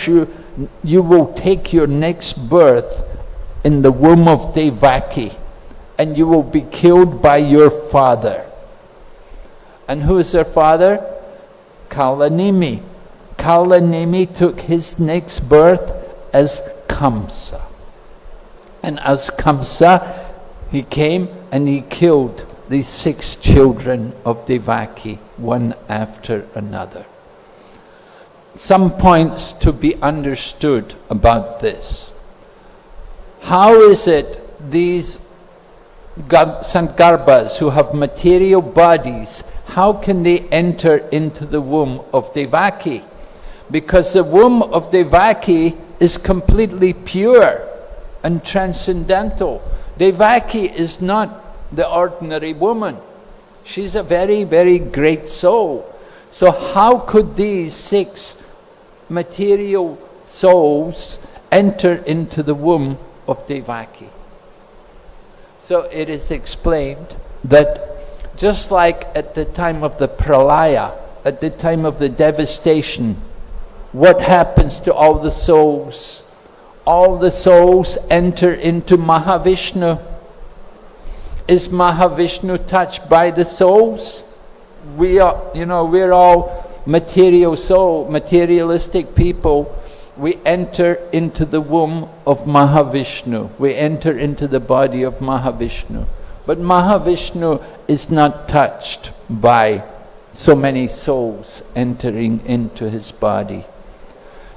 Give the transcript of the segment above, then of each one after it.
course you will take your next birth in the womb of Devaki, and you will be killed by your father. And who is their father? Kalanimi. Kalanimi took his next birth as Kamsa. And as Kamsa, he came and he killed these 6 children of Devaki, one after another. Some points to be understood about this. How is it these Sangarbhas who have material bodies, how can they enter into the womb of Devaki? Because the womb of Devaki is completely pure and transcendental. Devaki is not the ordinary woman. She's a very, very great soul. So how could these 6 material souls enter into the womb of Devaki? So it is explained that just like at the time of the pralaya, at the time of the devastation, what happens to all the souls? All the souls enter into Mahavishnu. Is Mahavishnu touched by the souls? We are, we're all materialistic people. We enter into the womb of Mahavishnu. We enter into the body of Mahavishnu. But Mahavishnu is not touched by so many souls entering into his body.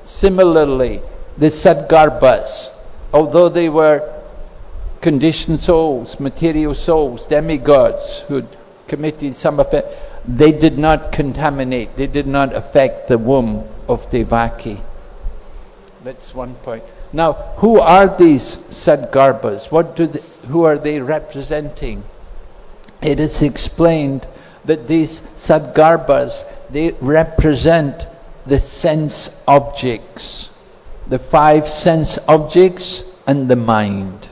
Similarly, the Sadgarbhas, although they were conditioned souls, material souls, demigods who had committed some offense, they did not contaminate, they did not affect the womb of Devaki. That's one point. Now, who are these Sadgarbhas? Who are they representing? It is explained that these Sadgarbhas, they represent the sense objects, the 5 sense objects and the mind.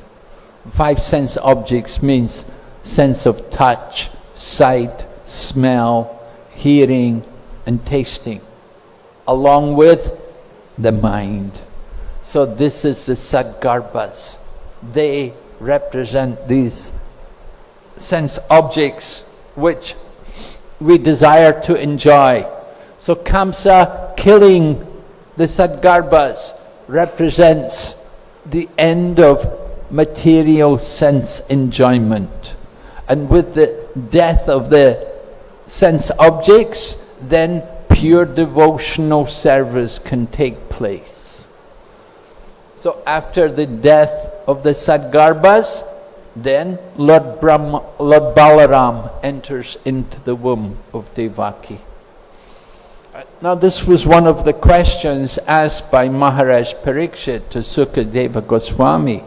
5 sense objects means sense of touch, sight, smell, hearing, and tasting, along with the mind. So this is the Sadgarbhas. They represent these sense objects which we desire to enjoy. So Kamsa killing the Sadgarbhas represents the end of material sense enjoyment. And with the death of the sense objects, then pure devotional service can take place. So after the death of the Sadgarbhas, then Lord Balaram enters into the womb of Devaki. Now this was one of the questions asked by Maharaj Parikshit to Sukadeva Goswami.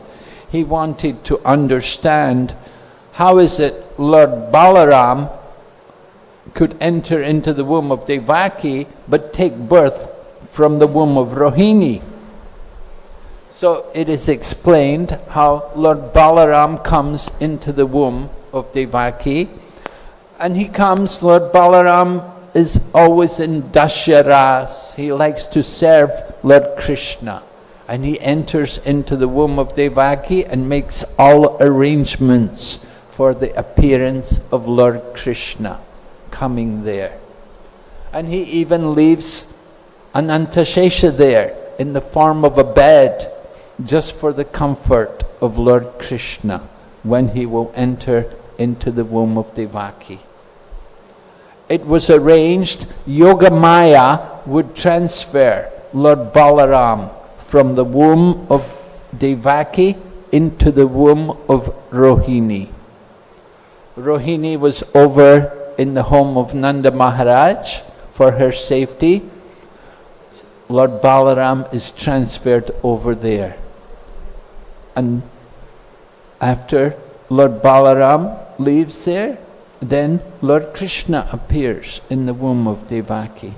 He wanted to understand how is it Lord Balaram could enter into the womb of Devaki but take birth from the womb of Rohini. So it is explained how Lord Balaram comes into the womb of Devaki, and Lord Balaram is always in Dasharas. He likes to serve Lord Krishna, and he enters into the womb of Devaki and makes all arrangements for the appearance of Lord Krishna coming there. And he even leaves Anantashesha there in the form of a bed, just for the comfort of Lord Krishna when he will enter into the womb of Devaki. It was arranged Yogamaya would transfer Lord Balaram from the womb of Devaki into the womb of Rohini. Rohini was over in the home of Nanda Maharaj for her safety. Lord Balaram is transferred over there. And after Lord Balaram leaves there, then Lord Krishna appears in the womb of Devaki.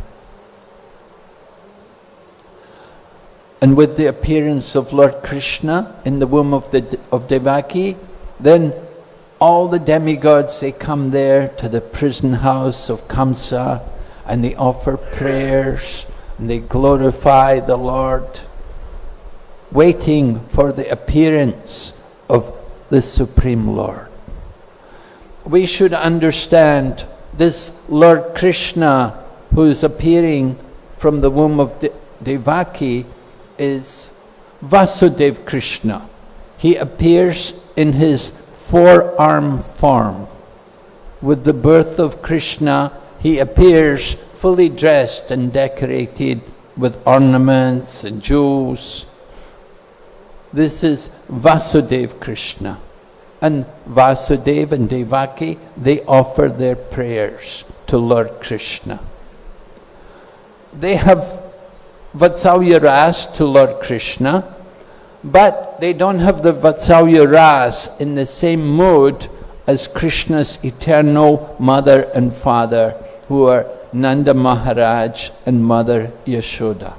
And with the appearance of Lord Krishna in the womb of Devaki, then all the demigods, they come there to the prison house of Kamsa, and they offer prayers, and they glorify the Lord, waiting for the appearance of the Supreme Lord. We should understand this Lord Krishna who is appearing from the womb of Devaki is Vasudeva Krishna. He appears in his four-arm form. With the birth of Krishna, he appears fully dressed and decorated with ornaments and jewels. This is Vasudeva Krishna. And Vasudeva and Devaki, they offer their prayers to Lord Krishna. They have Vatsalya Ras to Lord Krishna, but they don't have the Vatsalya Ras in the same mood as Krishna's eternal mother and father, who are Nanda Maharaj and Mother Yashoda.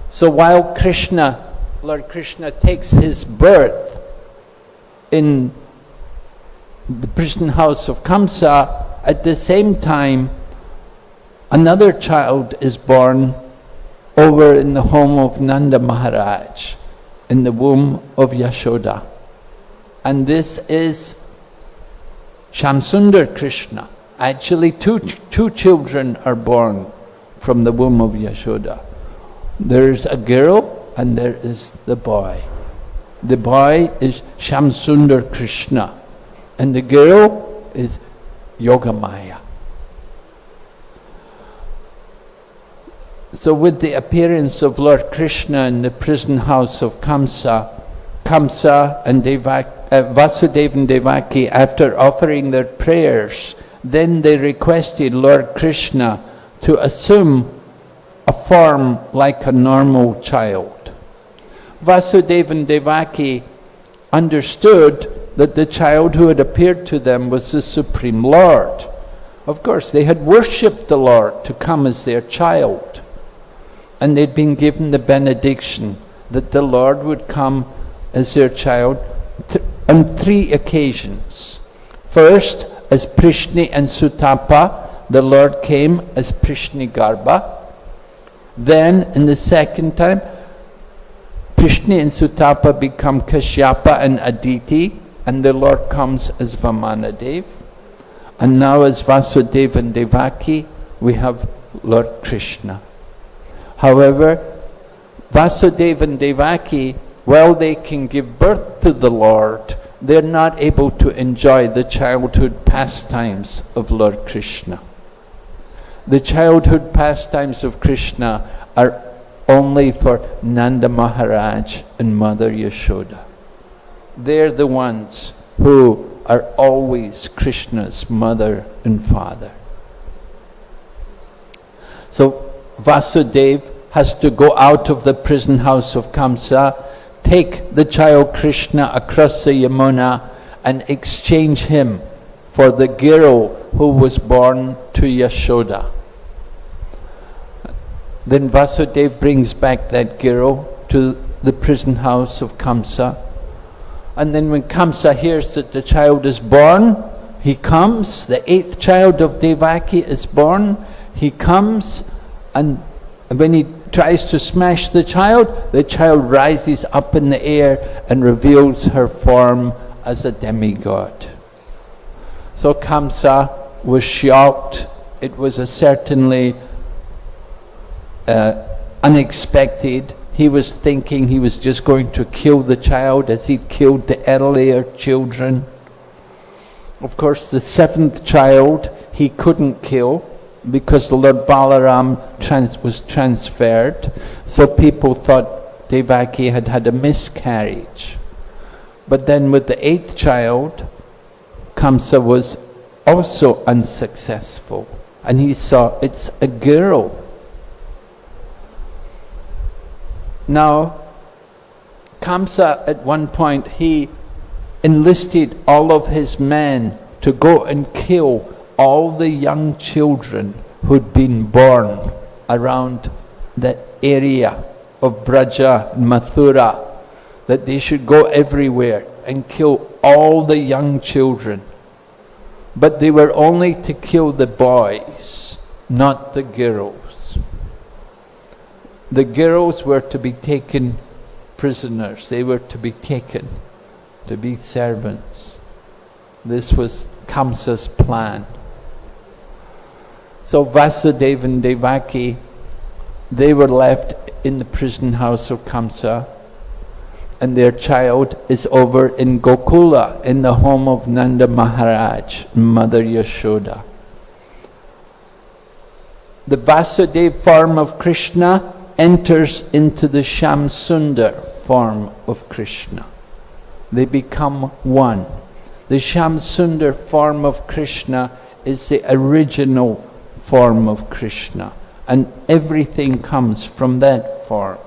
So while Lord Krishna takes his birth in the prison house of Kamsa, at the same time another child is born over in the home of Nanda Maharaj, in the womb of Yashoda. And this is Shamsundar Krishna. Actually, two children are born from the womb of Yashoda. There's a girl and there is the boy. The boy is Shamsundar Krishna and the girl is Yogamaya. So with the appearance of Lord Krishna in the prison house of Kamsa and Vasudeva and Devaki, after offering their prayers, then they requested Lord Krishna to assume a form like a normal child. Vasudeva and Devaki understood that the child who had appeared to them was the Supreme Lord. Of course, they had worshipped the Lord to come as their child, and they'd been given the benediction that the Lord would come as their child on three occasions. First, as Prishni and Sutapa, the Lord came as Prishni Garbha. Then, in the second time, Prishni and Sutapa become Kashyapa and Aditi, and the Lord comes as Vamanadev. And now as Vasudeva and Devaki, we have Lord Krishna. However, Vasudeva and Devaki, while they can give birth to the Lord, they're not able to enjoy the childhood pastimes of Lord Krishna. The childhood pastimes of Krishna are only for Nanda Maharaj and Mother Yashoda. They're the ones who are always Krishna's mother and father. So Vasudeva has to go out of the prison house of Kamsa, take the child Krishna across the Yamuna and exchange him for the girl who was born to Yashoda. Then Vasudeva brings back that girl to the prison house of Kamsa. And then when Kamsa hears that the child is born, he comes, the 8th child of Devaki is born, he comes, and when he tries to smash the child rises up in the air and reveals her form as a demigod. So Kamsa was shocked. It was certainly unexpected. He was thinking he was just going to kill the child as he'd killed the earlier children. Of course, the 7th child he couldn't kill because the Lord Balaram was transferred. So people thought Devaki had had a miscarriage. But then with the 8th child, Kamsa was also unsuccessful. And he saw it's a girl. Now, Kamsa at one point, he enlisted all of his men to go and kill all the young children who'd been born around the area of Braja and Mathura, that they should go everywhere and kill all the young children. But they were only to kill the boys, not the girls. the girls were to be taken prisoners. They were to be taken to be servants. This was Kamsa's plan. So Vasudeva and Devaki, they were left in the prison house of Kamsa, and their child is over in Gokula, in the home of Nanda Maharaj, Mother Yashoda. The Vasudeva form of Krishna enters into the Shamsundar form of Krishna. They become one. The Shamsundar form of Krishna is the original form of Krishna, and everything comes from that form.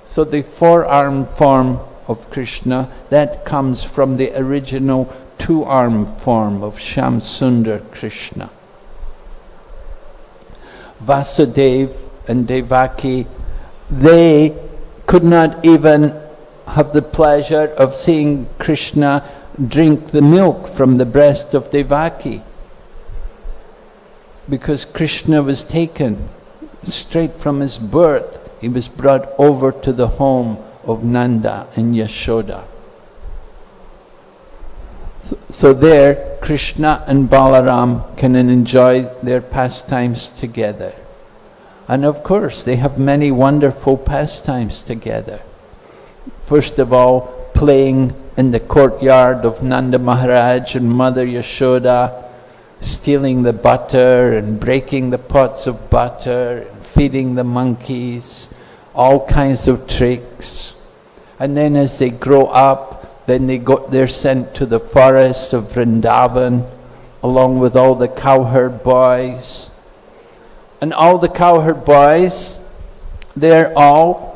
So the four-armed form of Krishna, that comes from the original two-armed form of Shamsundar Krishna. Vasudeva and Devaki, they could not even have the pleasure of seeing Krishna drink the milk from the breast of Devaki, because Krishna was taken straight from his birth. He was brought over to the home of Nanda and Yashoda. So there, Krishna and Balaram can enjoy their pastimes together. And of course, they have many wonderful pastimes together. First of all, playing in the courtyard of Nanda Maharaj and Mother Yashoda, stealing the butter and breaking the pots of butter, and feeding the monkeys, all kinds of tricks. And then as they grow up, then they're sent to the forests of Vrindavan, along with all the cowherd boys. And all the cowherd boys, they're all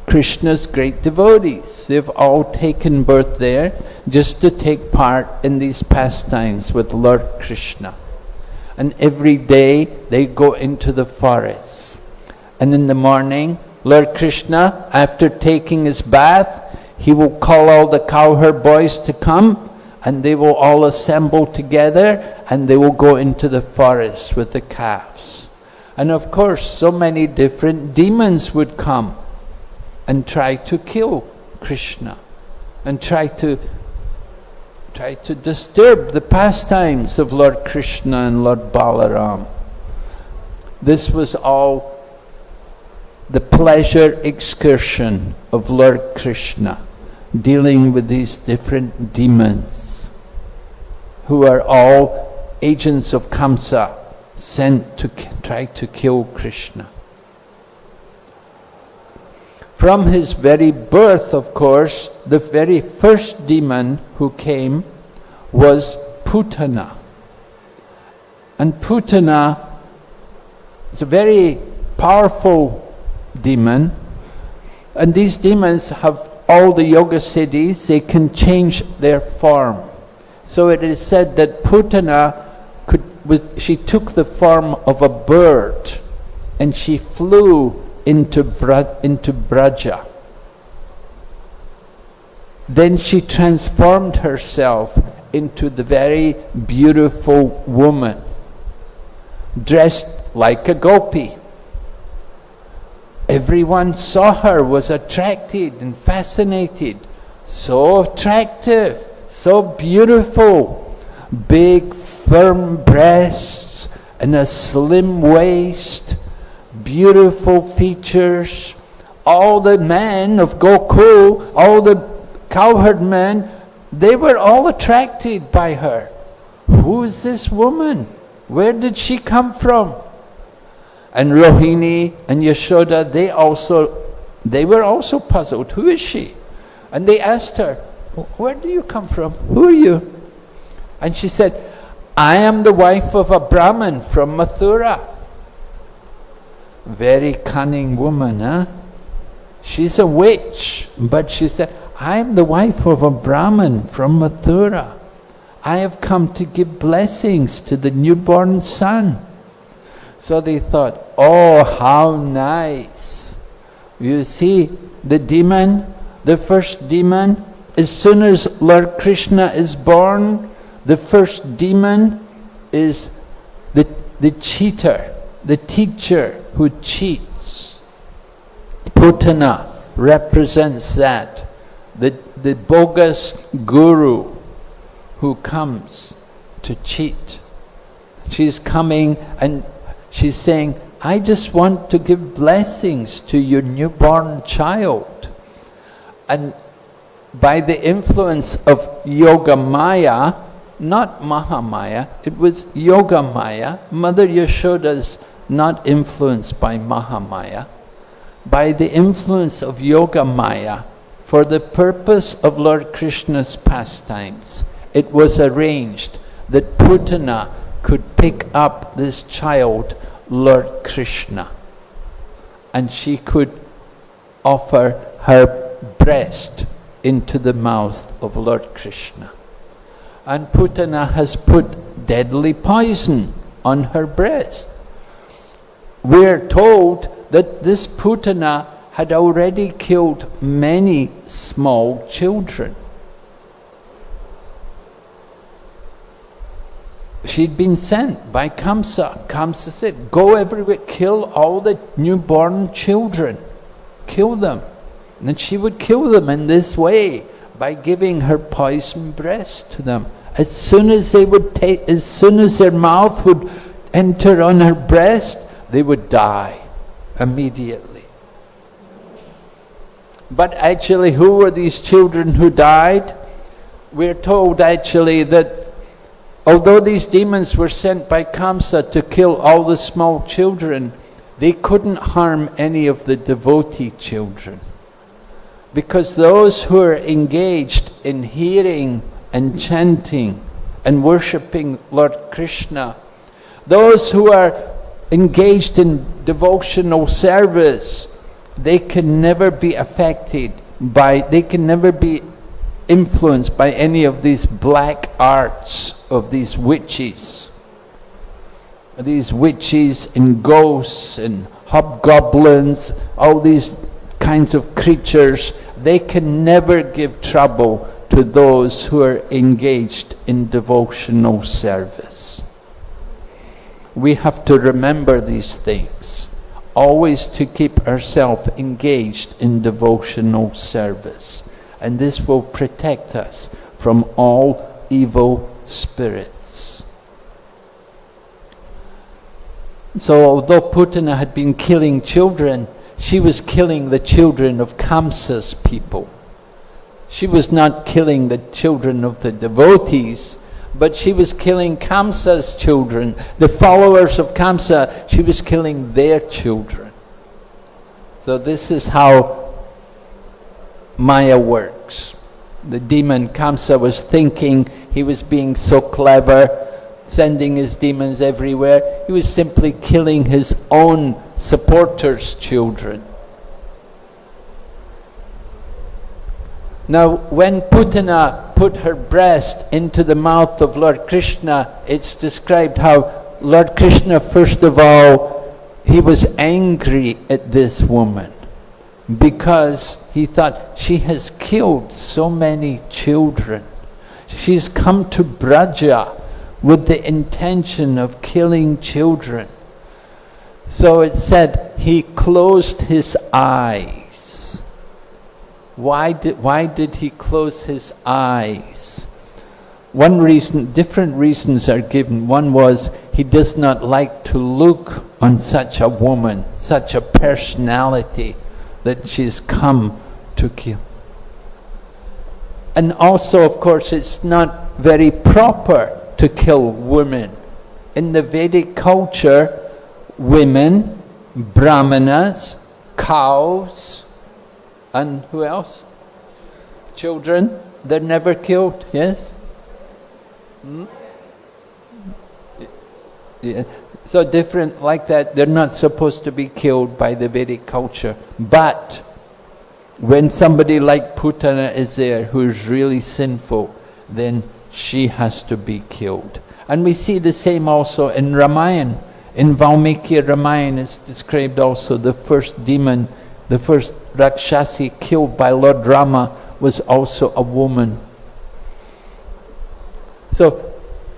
Krishna's great devotees. They've all taken birth there just to take part in these pastimes with Lord Krishna. And every day they go into the forests. And in the morning, Lord Krishna, after taking his bath, he will call all the cowherd boys to come, and they will all assemble together, and they will go into the forest with the calves. And of course, so many different demons would come and try to kill Krishna, and try to disturb the pastimes of Lord Krishna and Lord Balaram. This was all the pleasure excursion of Lord Krishna, dealing with these different demons, who are all agents of Kamsa, sent to try to kill Krishna. From his very birth, of course, the very first demon who came was Putana. And Putana is a very powerful demon. And these demons have all the yoga siddhis. They can change their form. So it is said that Putana she took the form of a bird, and she flew into Braja. Then she transformed herself into the very beautiful woman, dressed like a gopi. Everyone saw her, was attracted and fascinated. So attractive, so beautiful, big firm breasts and a slim waist, beautiful features. All the men of Gokul, all the cowherd men, they were all attracted by her. Who is this woman? Where did she come from? And Rohini and Yashoda, they were also puzzled. Who is she? And they asked her, where do you come from? Who are you? And she said, I am the wife of a Brahmin from Mathura. Very cunning woman, huh? She's a witch, but she said, I am the wife of a Brahmin from Mathura. I have come to give blessings to the newborn son. So they thought, oh, how nice. You see, the demon, the first demon, as soon as Lord Krishna is born, the first demon is the cheater, the teacher who cheats. Putana represents that. The bogus guru who comes to cheat. She's coming and she's saying, I just want to give blessings to your newborn child. And by the influence of Yoga Maya, not Mahamaya, it was Yoga Maya. Mother Yashoda's not influenced by Mahamaya. By the influence of Yoga Maya, for the purpose of Lord Krishna's pastimes, it was arranged that Putana could pick up this child, Lord Krishna, and she could offer her breast into the mouth of Lord Krishna. And Putana has put deadly poison on her breast. We're told that this Putana had already killed many small children. She'd been sent by Kamsa. Kamsa said, go everywhere, kill all the newborn children. Kill them. And she would kill them in this way, by giving her poisoned breast to them. As soon as their mouth would enter on her breast, they would die immediately. But actually, who were these children who died? We're told actually that although these demons were sent by Kamsa to kill all the small children, they couldn't harm any of the devotee children. Because those who are engaged in hearing and chanting and worshipping Lord Krishna, those who are engaged in devotional service, they can never be affected by, they can never be influenced by any of these black arts of these witches. These witches and ghosts and hobgoblins, all these kinds of creatures, they can never give trouble to those who are engaged in devotional service. We have to remember these things, always to keep ourselves engaged in devotional service. And this will protect us from all evil spirits. So although Putana had been killing children, she was killing the children of Kamsa's people. She was not killing the children of the devotees, but she was killing Kamsa's children. The followers of Kamsa, she was killing their children. So this is how Maya works. The demon Kamsa was thinking he was being so clever, sending his demons everywhere. He was simply killing his own supporters' children. Now, when Putana put her breast into the mouth of Lord Krishna, it's described how Lord Krishna, first of all, he was angry at this woman because he thought, she has killed so many children. She's come to Braja with the intention of killing children. So it said he closed his eyes. Why did he close his eyes? One reason, different reasons are given. One was he does not like to look on such a woman, such a personality that she's come to kill. And also, of course, it's not very proper to kill women. In the Vedic culture, women, brahmanas, cows, and who else? Children, they're never killed, yes? Yeah. So different like that, they're not supposed to be killed by the Vedic culture. But when somebody like Putana is there, who is really sinful, then she has to be killed. And we see the same also in Ramayana. In Valmiki Ramayana is described also the first demon, the first Rakshasi killed by Lord Rama was also a woman. So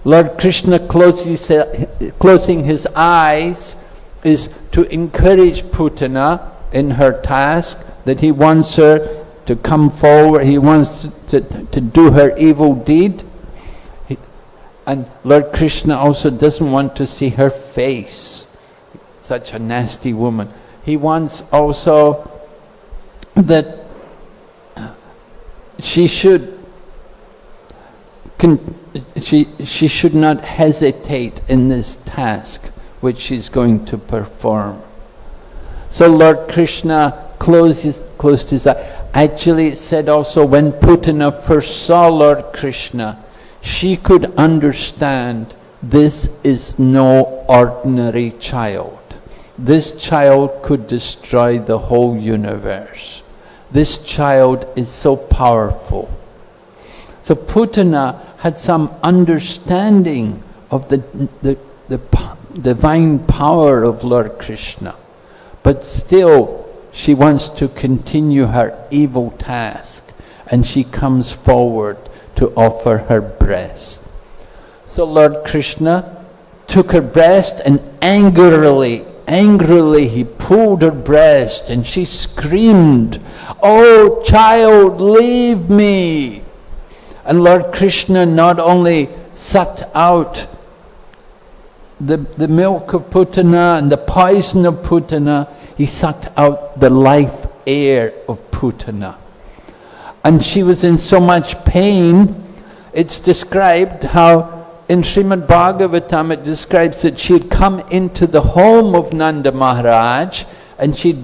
Lord Krishna closing his eyes is to encourage Putana in her task, that he wants her to come forward, he wants to do her evil deed. And Lord Krishna also doesn't want to see her face, such a nasty woman. He wants also that she should not hesitate in this task which she's going to perform. So Lord Krishna closed his eye. Actually, it said also when Putana first saw Lord Krishna, she could understand this is no ordinary child. This child could destroy the whole universe. This child is so powerful. So Putana had some understanding of the divine power of Lord Krishna. But still, she wants to continue her evil task, and she comes forward to offer her breast. So Lord Krishna took her breast and angrily he pulled her breast, and she screamed, "Oh child, leave me!" And Lord Krishna not only sucked out the milk of Putana and the poison of Putana, he sucked out the life air of Putana. And she was in so much pain. It's described how in Srimad Bhagavatam it describes that she had come into the home of Nanda Maharaj, and she'd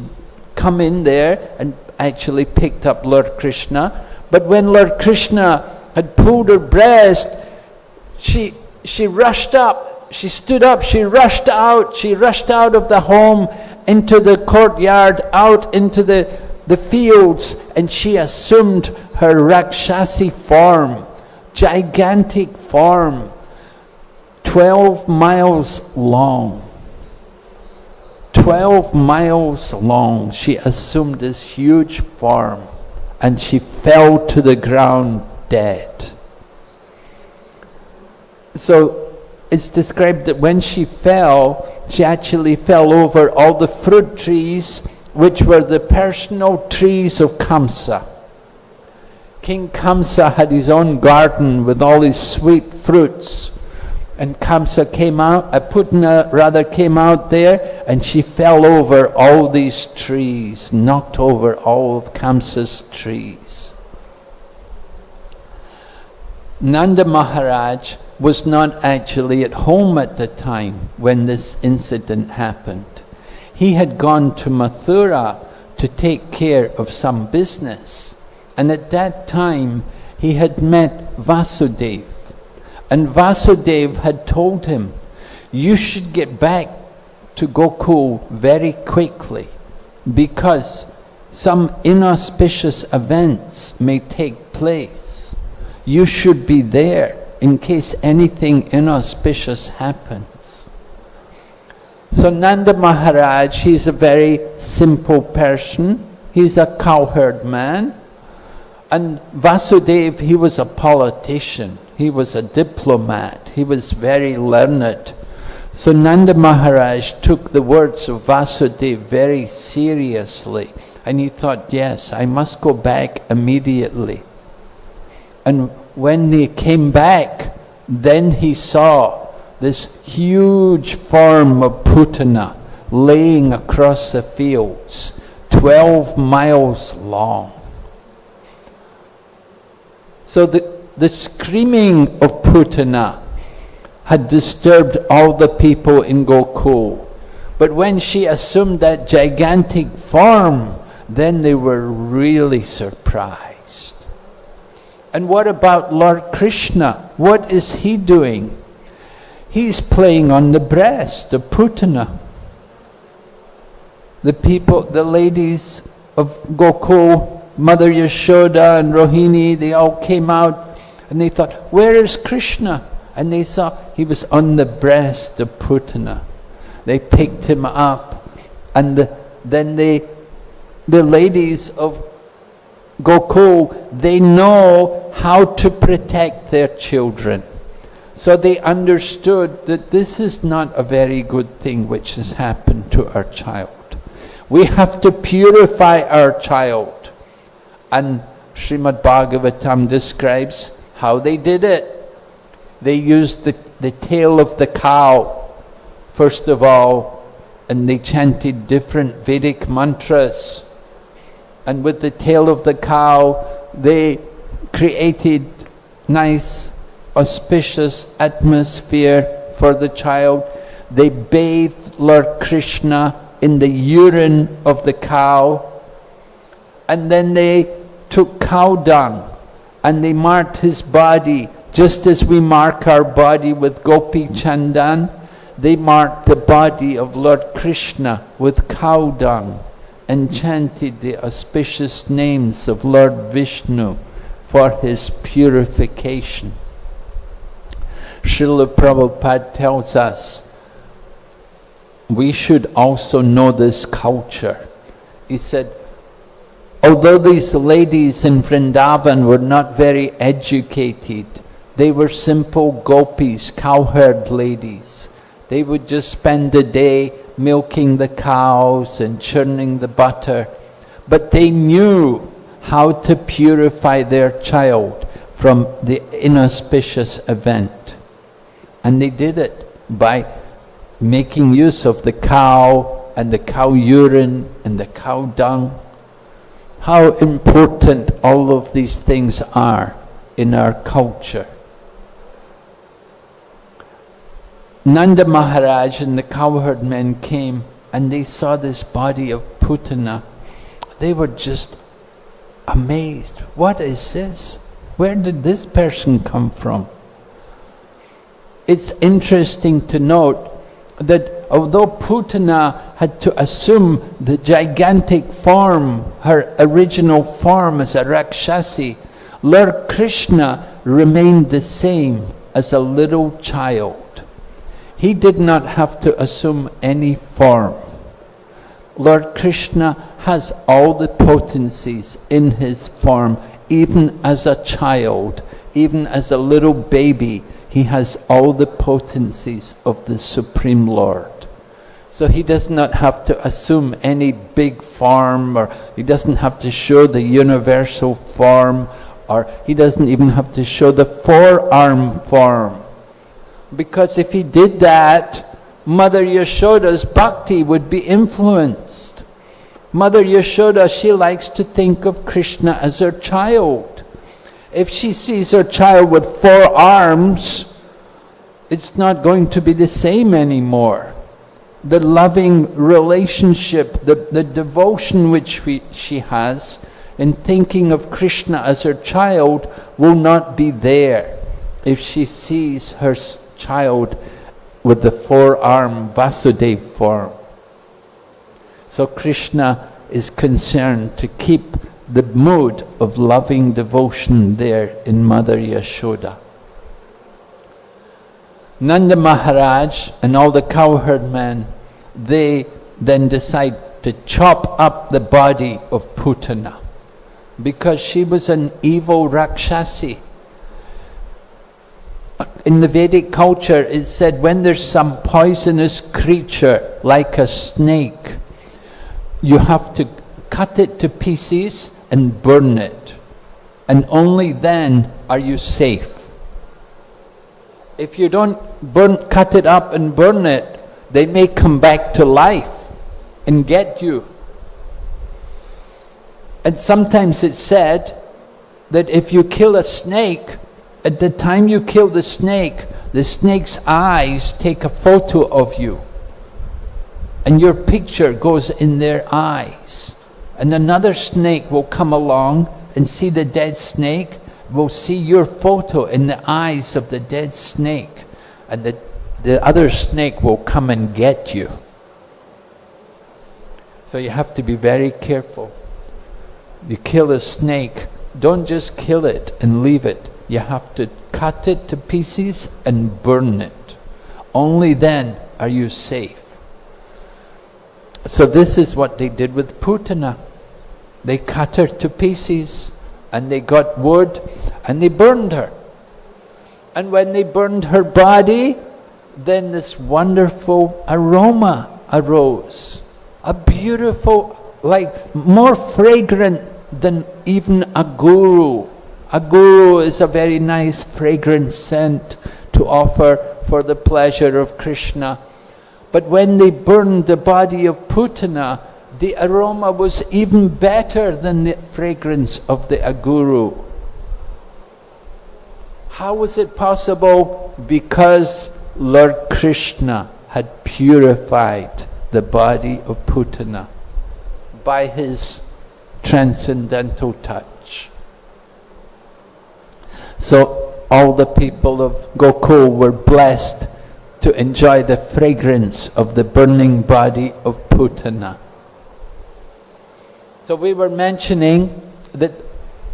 come in there and actually picked up Lord Krishna. But when Lord Krishna had pulled her breast, she rushed up, she stood up, she rushed out of the home into the courtyard, out into the fields, and she assumed her Rakshasi form, gigantic form, 12 miles long. 12 miles long, she assumed this huge form, and she fell to the ground dead. So it's described that when she fell, she actually fell over all the fruit trees, which were the personal trees of Kamsa. King Kamsa had his own garden with all his sweet fruits. And Kamsa came out, Putana rather came out there, and she fell over all these trees, knocked over all of Kamsa's trees. Nanda Maharaj was not actually at home at the time when this incident happened. He had gone to Mathura to take care of some business. And at that time, he had met Vasudev. And Vasudev had told him, you should get back to Gokul very quickly, because some inauspicious events may take place. You should be there in case anything inauspicious happens. So Nanda Maharaj, he's a very simple person. He's a cowherd man. And Vasudev, he was a politician. He was a diplomat. He was very learned. So Nanda Maharaj took the words of Vasudev very seriously. And he thought, yes, I must go back immediately. And when he came back, then he saw this huge form of Putana laying across the fields, 12 miles long. So the screaming of Putana had disturbed all the people in Gokul. But when she assumed that gigantic form, then they were really surprised. And what about Lord Krishna? What is he doing? He's playing on the breast of Putana. The people, the ladies of Gokul, Mother Yashoda and Rohini, they all came out and they thought, where is Krishna? And they saw he was on the breast of Putana. They picked him up, and then the ladies of Gokul, they know how to protect their children. So they understood that this is not a very good thing which has happened to our child. We have to purify our child. And Srimad Bhagavatam describes how they did it. They used the tail of the cow, first of all, and they chanted different Vedic mantras. And with the tail of the cow, they created nice, auspicious atmosphere for the child. They bathed Lord Krishna in the urine of the cow. And then they took cow dung and they marked his body, just as we mark our body with Gopi Chandan. They marked the body of Lord Krishna with cow dung and chanted the auspicious names of Lord Vishnu for his purification. Srila Prabhupada tells us we should also know this culture. He said, although these ladies in Vrindavan were not very educated, they were simple gopis, cowherd ladies. They would just spend the day milking the cows and churning the butter. But they knew how to purify their child from the inauspicious event. And they did it by making use of the cow and the cow urine and the cow dung. How important all of these things are in our culture. Nanda Maharaj and the cowherd men came and they saw this body of Putana. They were just amazed. What is this? Where did this person come from? It's interesting to note that although Putana had to assume the gigantic form, her original form as a Rakshasi, Lord Krishna remained the same as a little child. He did not have to assume any form. Lord Krishna has all the potencies in his form, even as a child, even as a little baby. He has all the potencies of the Supreme Lord. So he does not have to assume any big form, or he doesn't have to show the universal form, or he doesn't even have to show the four-arm form. Because if he did that, Mother Yashoda's bhakti would be influenced. Mother Yashoda, she likes to think of Krishna as her child. If she sees her child with 4 arms, it's not going to be the same anymore. The loving relationship, the devotion which she has in thinking of Krishna as her child will not be there if she sees her child with the 4-arm Vasudeva form. So Krishna is concerned to keep the mood of loving devotion there in Mother Yashoda. Nanda Maharaj and all the cowherd men, they then decide to chop up the body of Putana because she was an evil Rakshasi. In the Vedic culture, it said when there's some poisonous creature like a snake, you have to cut it to pieces and burn it. And only then are you safe. If you don't cut it up and burn it, they may come back to life and get you. And sometimes it's said that if you kill a snake, at the time you kill the snake's eyes take a photo of you. And your picture goes in their eyes. And another snake will come along and see the dead snake, will see your photo in the eyes of the dead snake. And the other snake will come and get you. So you have to be very careful. You kill a snake, don't just kill it and leave it. You have to cut it to pieces and burn it. Only then are you safe. So this is what they did with Putana. They cut her to pieces and they got wood and they burned her. And when they burned her body, then this wonderful aroma arose. A beautiful, like more fragrant than even a guru. A guru is a very nice fragrant scent to offer for the pleasure of Krishna. But when they burned the body of Putana, the aroma was even better than the fragrance of the aguru. How was it possible? Because Lord Krishna had purified the body of Putana by his transcendental touch. So all the people of Gokul were blessed to enjoy the fragrance of the burning body of Putana. So we were mentioning that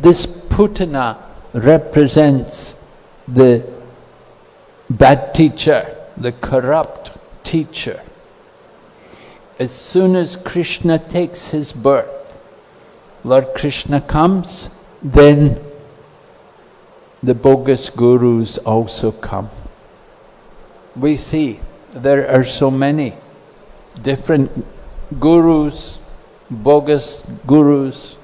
this Putana represents the bad teacher, the corrupt teacher. As soon as Krishna takes his birth, Lord Krishna comes, then the bogus gurus also come. We see there are so many different gurus, bogus gurus.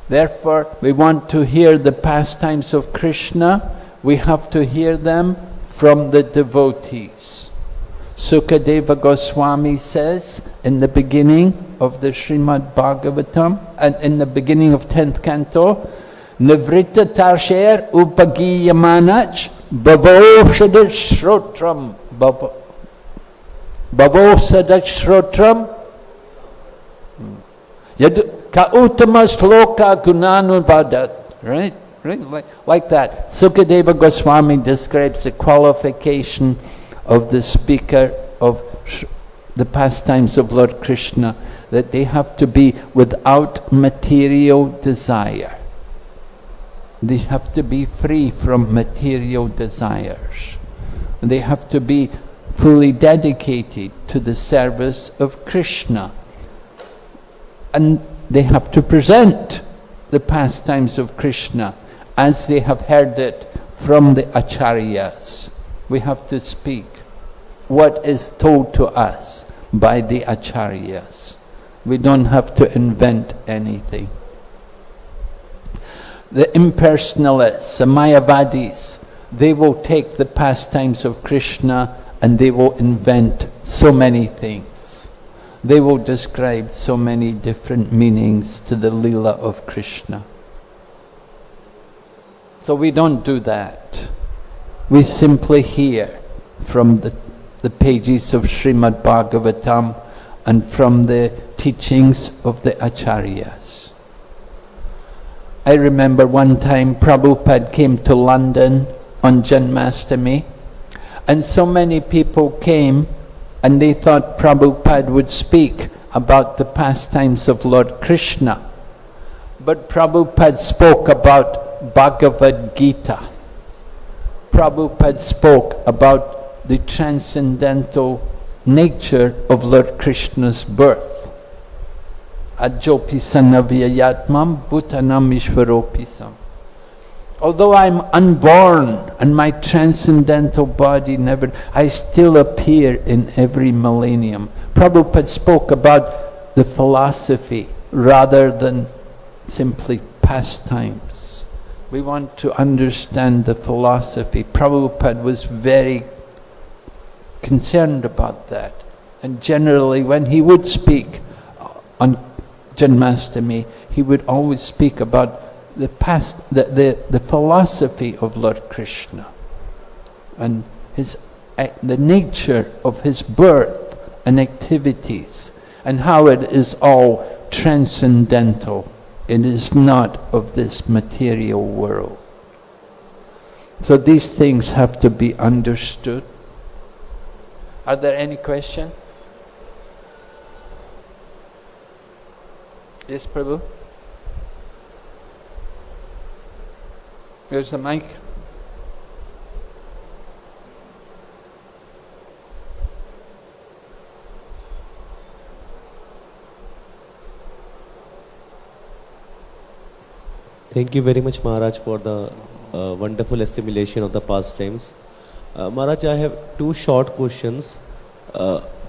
Therefore, we want to hear the pastimes of Krishna, we have to hear them from the devotees. Sukadeva Goswami says in the beginning of the Srimad Bhagavatam, and in the beginning of 10th canto, Nivritta Tarsher Upagiyamanach Bhavosadat Shrotram Bhavosadat Shrotram Yad Ka Uttama Shloka Gunanubadat. Right? Like that. Sukadeva Goswami describes the qualification of the speaker of the pastimes of Lord Krishna, that they have to be without material desire. They have to be free from material desires. They have to be fully dedicated to the service of Krishna. And they have to present the pastimes of Krishna as they have heard it from the acharyas. We have to speak what is told to us by the acharyas. We don't have to invent anything. The impersonalists, the Mayavadis, they will take the pastimes of Krishna and they will invent so many things. They will describe so many different meanings to the Leela of Krishna. So we don't do that. We simply hear from the pages of Srimad Bhagavatam and from the teachings of the acharyas. I remember one time Prabhupada came to London on Janmastami, and so many people came and they thought Prabhupada would speak about the pastimes of Lord Krishna. But Prabhupada spoke about Bhagavad Gita. Prabhupada spoke about the transcendental nature of Lord Krishna's birth. Ajopisana vyayatmam bhutanam ishvaropisam. Although I'm unborn and my transcendental body never, I still appear in every millennium. Prabhupada spoke about the philosophy rather than simply pastimes. We want to understand the philosophy. Prabhupada was very concerned about that. And generally when he would speak on Janmastami, he would always speak about the philosophy of Lord Krishna and the nature of his birth and activities and how it is all transcendental. It is not of this material world. So these things have to be understood. Are there any questions? Yes, Prabhu? Here's the mic. Thank you very much, Maharaj, for the wonderful assimilation of the pastimes. Maharaj, I have two short questions.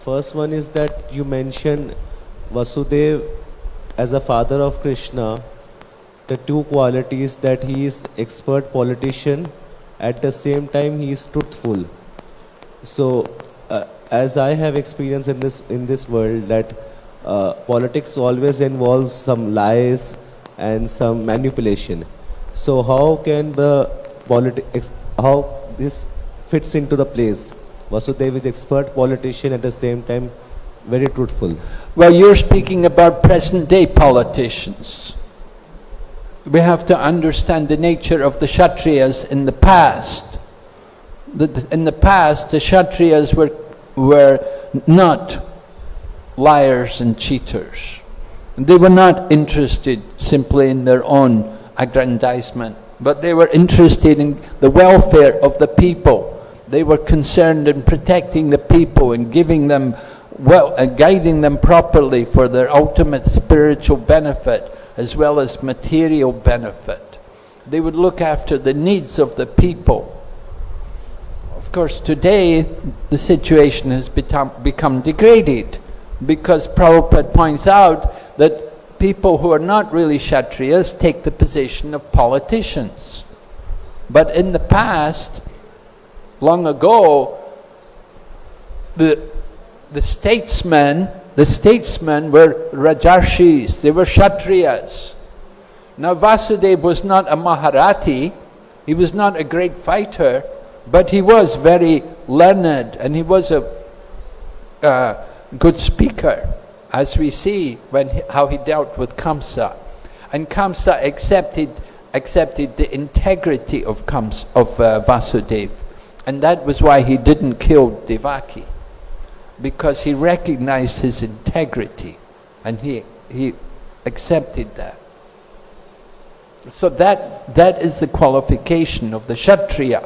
first one is that you mentioned Vasudev as a father of Krishna, the two qualities that he is expert politician, at the same time he is truthful. So as I have experience in this world, that politics always involves some lies and some manipulation. So how can the how this fits into the place? Vasudev is expert politician, at the same time very truthful. Well, you're speaking about present day politicians. We have to understand the nature of the Kshatriyas in the past. In the past, the Kshatriyas were not liars and cheaters. They were not interested simply in their own aggrandizement, but they were interested in the welfare of the people. They were concerned in protecting the people and giving them guiding them properly for their ultimate spiritual benefit as well as material benefit. They would look after the needs of the people. Of course, today the situation has become degraded, because Prabhupada points out that people who are not really Kshatriyas take the position of politicians. But in the past, long ago, the statesmen were Rajarshis, they were Kshatriyas. Now Vasudeva was not a Maharathi, he was not a great fighter, but he was very learned and he was a good speaker, as we see how he dealt with Kamsa. And Kamsa accepted the integrity of Vasudeva. And that was why he didn't kill Devaki, because he recognized his integrity and he accepted that. So that is the qualification of the Kshatriya.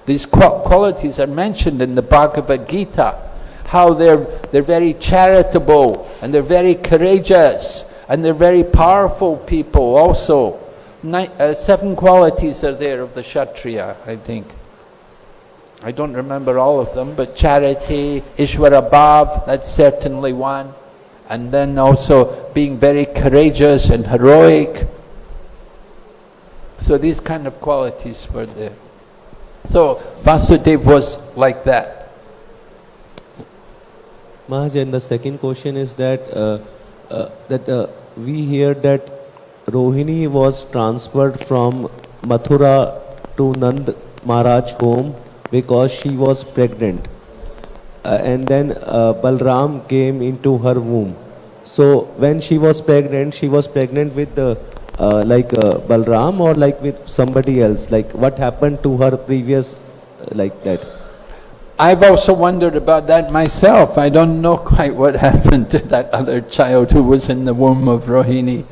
These qualities are mentioned in the Bhagavad Gita, how they're very charitable and they're very courageous and they're very powerful people also. 7 qualities are there of the Kshatriya, I think. I don't remember all of them, but charity, Ishvara Bhav, that's certainly one. And then also being very courageous and heroic. So these kind of qualities were there. So Vasudeva was like that. Maharaj, and the second question is that we hear that Rohini was transferred from Mathura to Nand Maharaj home because she was pregnant, and then Balram came into her womb. So when she was pregnant with Balram, or like with somebody else? Like what happened to her previous, like that? I've also wondered about that myself. I don't know quite what happened to that other child who was in the womb of Rohini.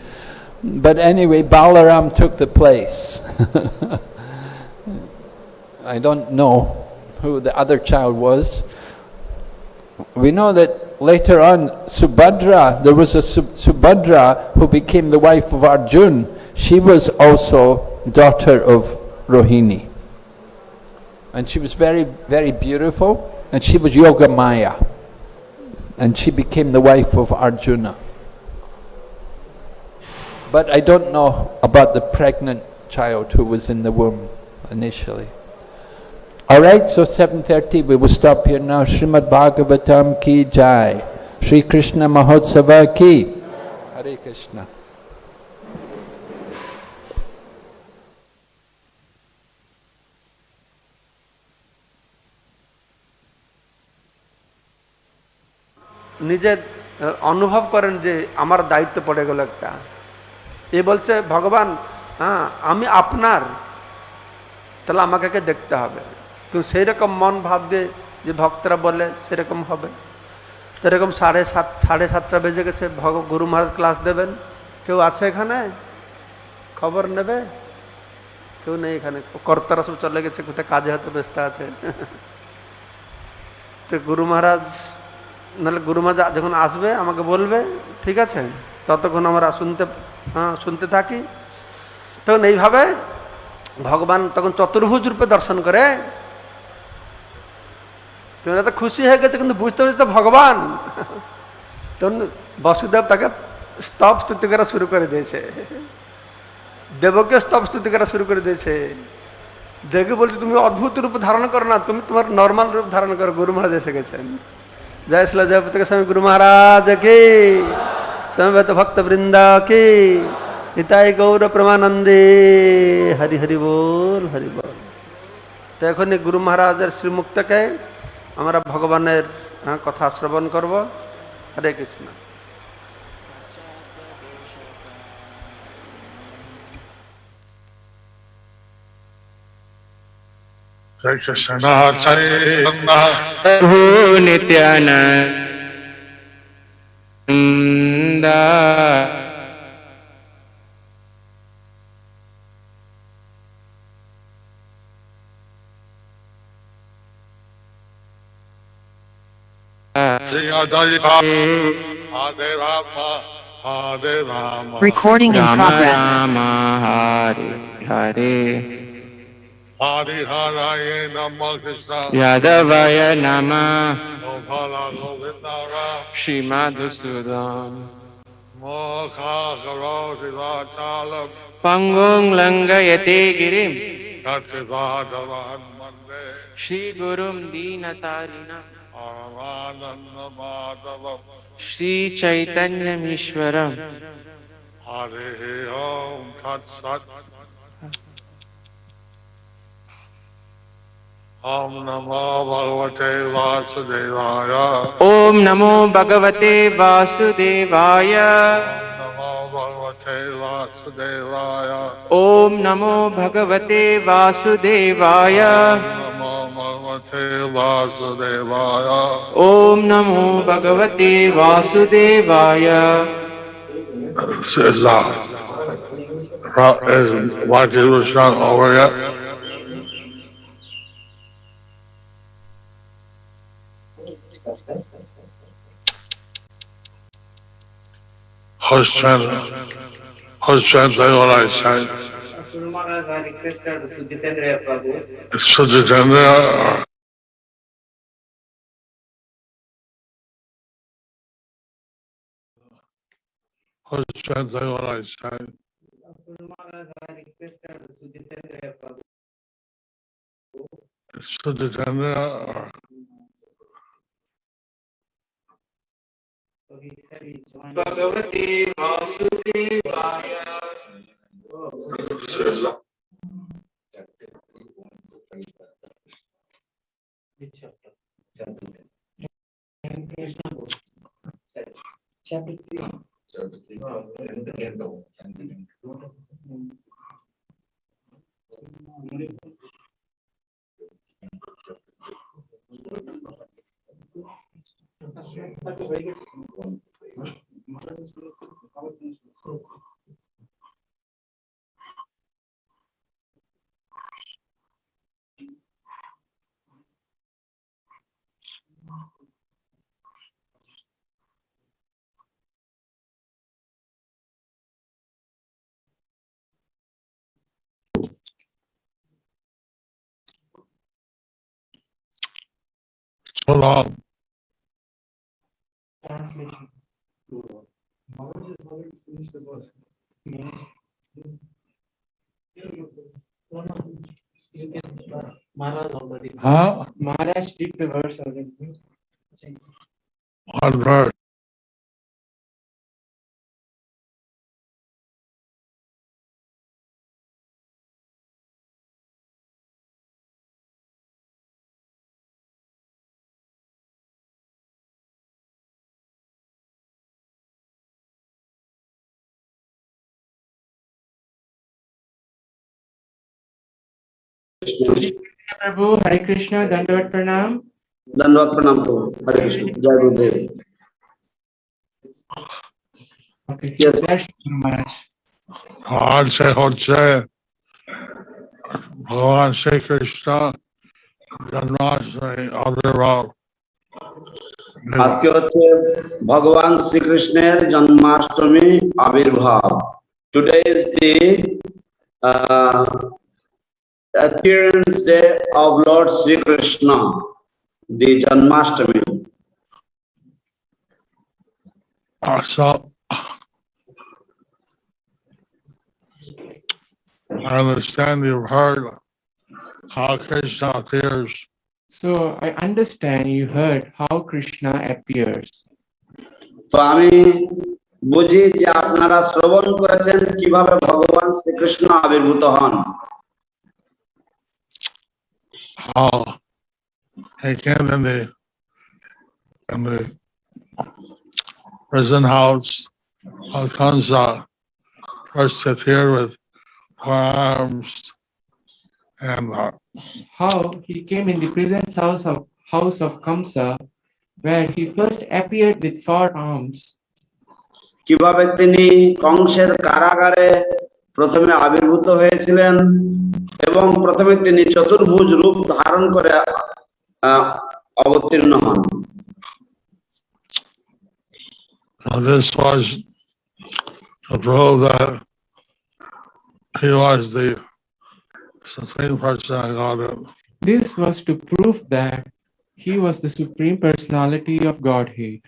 But anyway, Balaram took the place. I don't know who the other child was. We know that later on, Subhadra, there was a Subhadra who became the wife of Arjun. She was also daughter of Rohini. And she was very, very beautiful, and she was Yoga Maya. And she became the wife of Arjuna. But I don't know about the pregnant child who was in the womb initially. Alright, so 7:30, we will stop here now. Srimad Bhagavatam ki jai. Shri Krishna Mahotsava ki. Hare Krishna. নিজের অনুভব করেন যে আমার দায়িত্ব পড়ে গেল একটা, এ বলছে ভগবান হ্যাঁ আমি আপনার, তাহলে আমাকে দেখতে হবে। কিন্তু সেই রকম মন ভাব দিয়ে যে ভক্তরা বলে সেরকম হবে। সেরকম 7:30 বেজে গেছে, গুরু মহারাজ ক্লাস দেবেন, কেউ আছে এখানে খবর নেবে? কেউ নেই এখানে, কর্তারা সব চলে গেছে কোথায়, কাজে হয়তো ব্যস্ত আছে। তো গুরু মহারাজ, নাহলে গুরু মহারাজ যখন আসবে আমাকে বলবে, ঠিক আছে, ততক্ষণ আমরা শুনতে থাকি। তখন এইভাবে ভগবান তখন চতুর্ভুজ রূপে দর্শন করে তোমরা তো খুশি হয়ে গেছে, কিন্তু বুঝতে পারছি তো ভগবান। তখন বসুদেব তাকে স্তব স্তুতি করা শুরু করে দিয়েছে, দেবকে স্তব স্তুতি করা শুরু করে দিয়েছে। দেখে বলছে তুমি অদ্ভুত রূপ ধারণ করো না, তুমি তোমার নর্মাল রূপ ধারণ করো। গুরু মহারাজ এসে গেছেন। জয় শ্রী জয় পুত্র স্বামী গুরু মহারাজ কি, সমবেত ভক্ত বৃন্দা কি, নিতাই গৌর প্রেমানন্দে, হরি হরি বল, হরি বল। তো এখনই গুরু মহারাজের শ্রীমুক্তকে আমরা ভগবানের কথা শ্রবণ করব। হরে Krishna. Jai Krishna Chaitanya Prabhu Nityananda Jai Advaita Hare Rama Hare Rama Recording in Rama progress. Rama Hare Hare Hare Hare Nama Krishna Yadavaya Nama Gopala Govindara Shri Madhusudan Mokha Karoti Vachalam Pangong Langayate Girim Yatsivadavan Mande Shri Gurum Dinatarina Paramananda Madhavam Shri Chaitanya Mishwaram Hare Om Tat Sat Om Namo Bhagavate Vasudevaya Om Namo Bhagavate Vasudevaya Namo Bhagavate Vasudevaya Om Namo Bhagavate Vasudevaya Namo Bhagavate Vasudevaya Om Namo Bhagavate Vasudevaya. Is Bhakti Krishna over yet? Who's translating what I said? Guru Maharaj, I requested Sujitendra Prabhu. Sujitendra or who's translating what I said? Guru Maharaj, I requested Sujitendra Prabhu. Sujitendra or So he said he joined. Bhagavate Vasudevaya. Which chapter? Krishna book. Chapter 3. so long. Translation. Maharaj has already finished the verse. You can Maharaj already. Huh? Maharaj did the verse already. One verse. Prabhu, Hare Krishna, Dandavat Pranam. धन्यवाद प्रणाम प्रभु हरे कृष्ण जय गुरुदेव Okay, Yes. Jai Shri Guru Maharaj. Bhagavan Shri Hotse Bhagavan Shri Krishna Janmastami Avirvav. আজকে হচ্ছে ভগবান শ্রীকৃষ্ণের জন্মাষ্টমী আবির্ভাব। Today is the appearance day of Lord Sri Krishna. the Janmastami. So I understand you've heard how Krishna appears. So I understand you heard how Krishna appears. তো আমি বুঝি যে আপনারা শ্রবণ করেছেন কিভাবে ভগবান শ্রীকৃষ্ণ আবির্ভূত হন। How he came in the prison house of Kansa, first appeared with four arms and How he came in the presence house of Kamsa, where he first appeared with 4 arms. কিভাবে তিনি কংসের কারাগারে প্রথমে আবির্ভূত হয়েছিলেন এবং প্রথমে তিনি চতুর্ভুজ রূপ ধারণ করে অবতীর্ণ হন। This was to prove that he was the Supreme Personality of Godhead. This was to prove that he was the Supreme Personality of Godhead.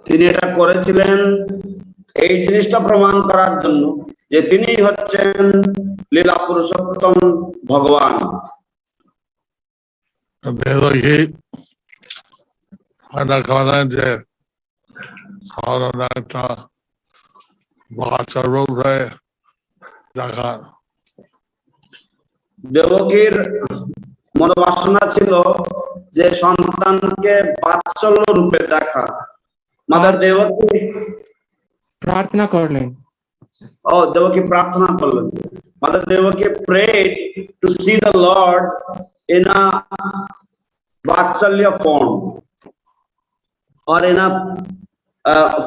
তিনি এটা করেছিলেন এই জিনিসটা প্রমাণ করার জন্য যে তিনি হচ্ছেন লীলা পুরুষোত্তম ভগবান। দেবকীর মনোবাসনা ছিল যে সন্তানকে বাৎসল্য রূপে দেখা। মাদার দেবকী প্রার্থনা করলেন। Devaki prarthana করলেন। Mother Devaki prayed to see the Lord in a Vatsalya form or in a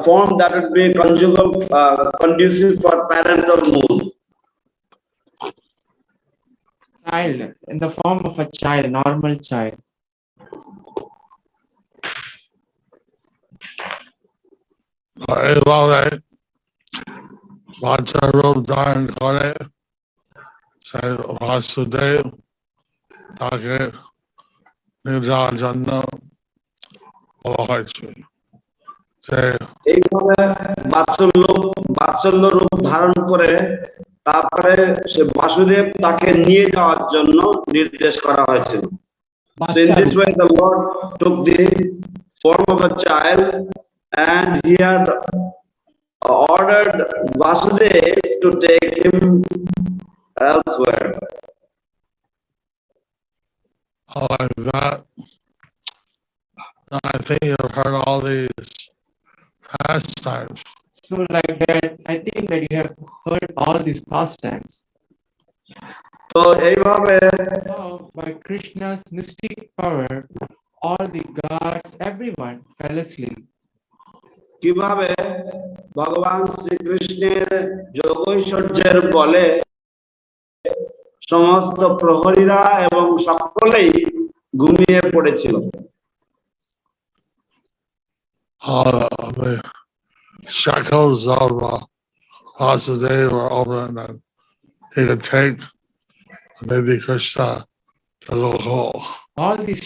form that would be conjugal, conducive for parental mood. Child, in the form of a child, normal child. রূপ ধারণ করে বাসুদেব তাকে নির্যার জন্য বলা হয়েছে। এইভাবে বাৎসল্য রূপ ধারণ করে তারপরে সে বাসুদেব তাকে নিয়ে যাওয়ার জন্য নির্দেশ করা হয়েছিল। So in this way the Lord took the form of a child and he had ordered Vasudev to take him elsewhere. Like that, I think you've heard all these pastimes. So like that, I think that you have heard all these pastimes. So এইভাবে by Krishna's mystic power, all the gods, everyone fell asleep. কিভাবে ভগবান শ্রীকৃষ্ণের যোগৈশ্বর্যের বলে সমস্ত প্রহরীরা এবং সকলেই ঘুমিয়ে পড়েছিল। The shackles of Vasudeva were open and he could take maybe Krishna to Gokul. All the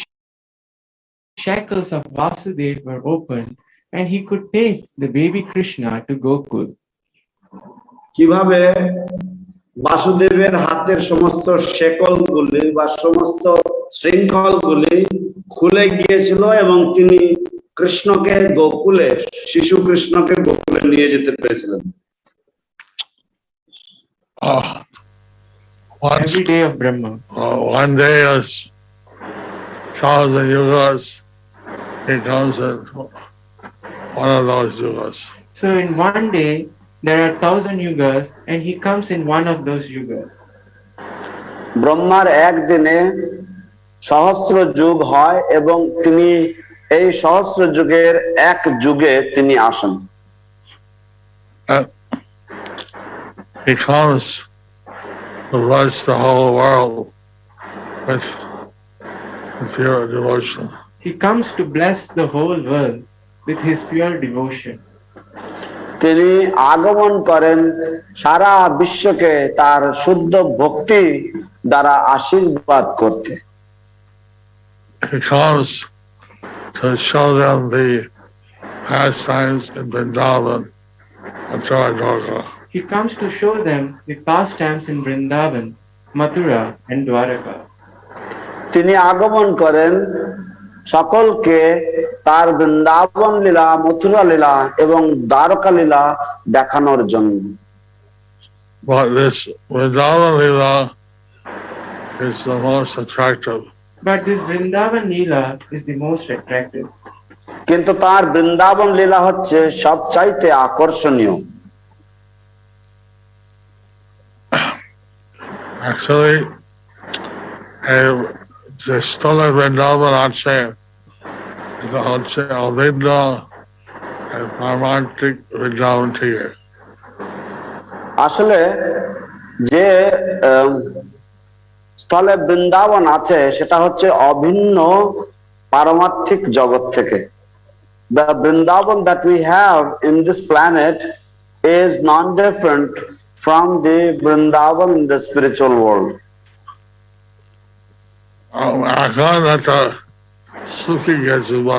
shackles of Vasudeva were open and he could take the baby Krishna to Gokul. কিভাবে বাসুদেবের হাতের সমস্ত শেকলগুলি বা সমস্ত শৃঙ্খলগুলি খুলে গিয়েছিল এবং তিনি কৃষ্ণকে গোকুলে শিশু কৃষ্ণকে গোকুলে নিয়ে যেতে পেরেছিলেন। Every day of Brahma. One day as 1,000 yugas, he comes in one of those yugas. So in one day, there are 1,000 yugas and he comes in one of those yugas. ব্রহ্মার একদিনে সহস্র যুগ হয় এবং তিনি এই সহস্র যুগের এক যুগে তিনি আসেন। He comes to bless the whole world with pure devotion. He comes to bless the whole world with his pure devotion. তিনি আগমন করেন সারা বিশ্বকে তার শুদ্ধ ভক্তি দ্বারা আশীর্বাদ করতে। He comes to show them the pastimes in Vrindavan and Dwaraka. He comes to show them the pastimes in Vrindavan, Mathura, and Dwaraka. তিনি আগমন করেন সকলকে তার বৃন্দাবন লীলা, মথুরা লীলা এবং দ্বারকা লীলা দেখানোর জন্য। But this Vrindavan Lila is the most attractive. But this Vrindavan Leela is the most attractive. কিন্তু তার বৃন্দাবন লীলা হচ্ছে সবচাইতে আকর্ষণীয়। Actually, যে স্থলে বৃন্দাবন আছে এটা হচ্ছে অভিন্ন পারমার্থিক বৃন্দাবন থেকে। আসলে যে স্থলে বৃন্দাবন আছে সেটা হচ্ছে অভিন্ন পারমার্থিক জগৎ থেকে। The Vrindavan that we have in this planet is non-different from the Vrindavan in the spiritual world. এখন একটা সুখী গেছে বা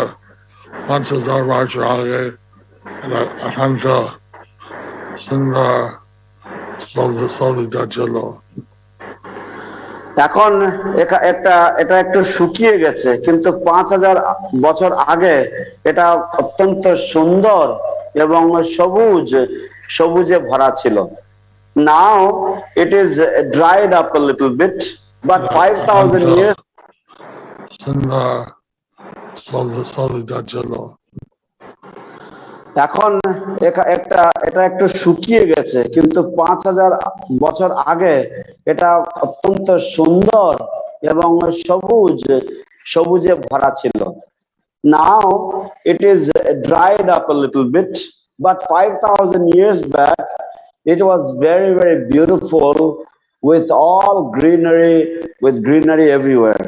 50,000 বছর আগে একান্ত সুন্দর সলিতা ছিল। এখন এটা একটু শুকিয়ে গেছে, কিন্তু 5000 বছর আগে এটা অত্যন্ত সুন্দর এবং সবুজে ভরা ছিল। Now it is dried up a little bit, but 5000 years সুন্দর সলিতা ছিল। এখন এটা একটু শুকিয়ে গেছে, কিন্তু 5000 বছর আগে এটা অত্যন্ত সুন্দর এবং সবুজে ভরা ছিল। Now it is dried up a little bit, but 5000 years back it was very, very beautiful with all greenery everywhere.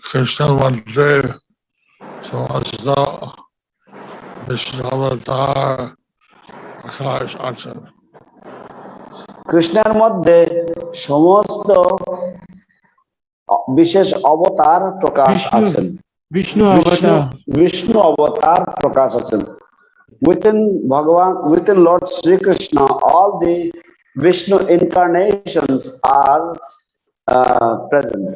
Krishna মধ্যে সমস্ত বিশ্ববতার প্রকাশ আছে। কৃষ্ণের মধ্যে সমস্ত বিশেষ অবতার প্রকাশ আছেন। বিষ্ণু অবতার প্রকাশ আছেন। Within Lord Sri Krishna, all the Vishnu incarnations are present.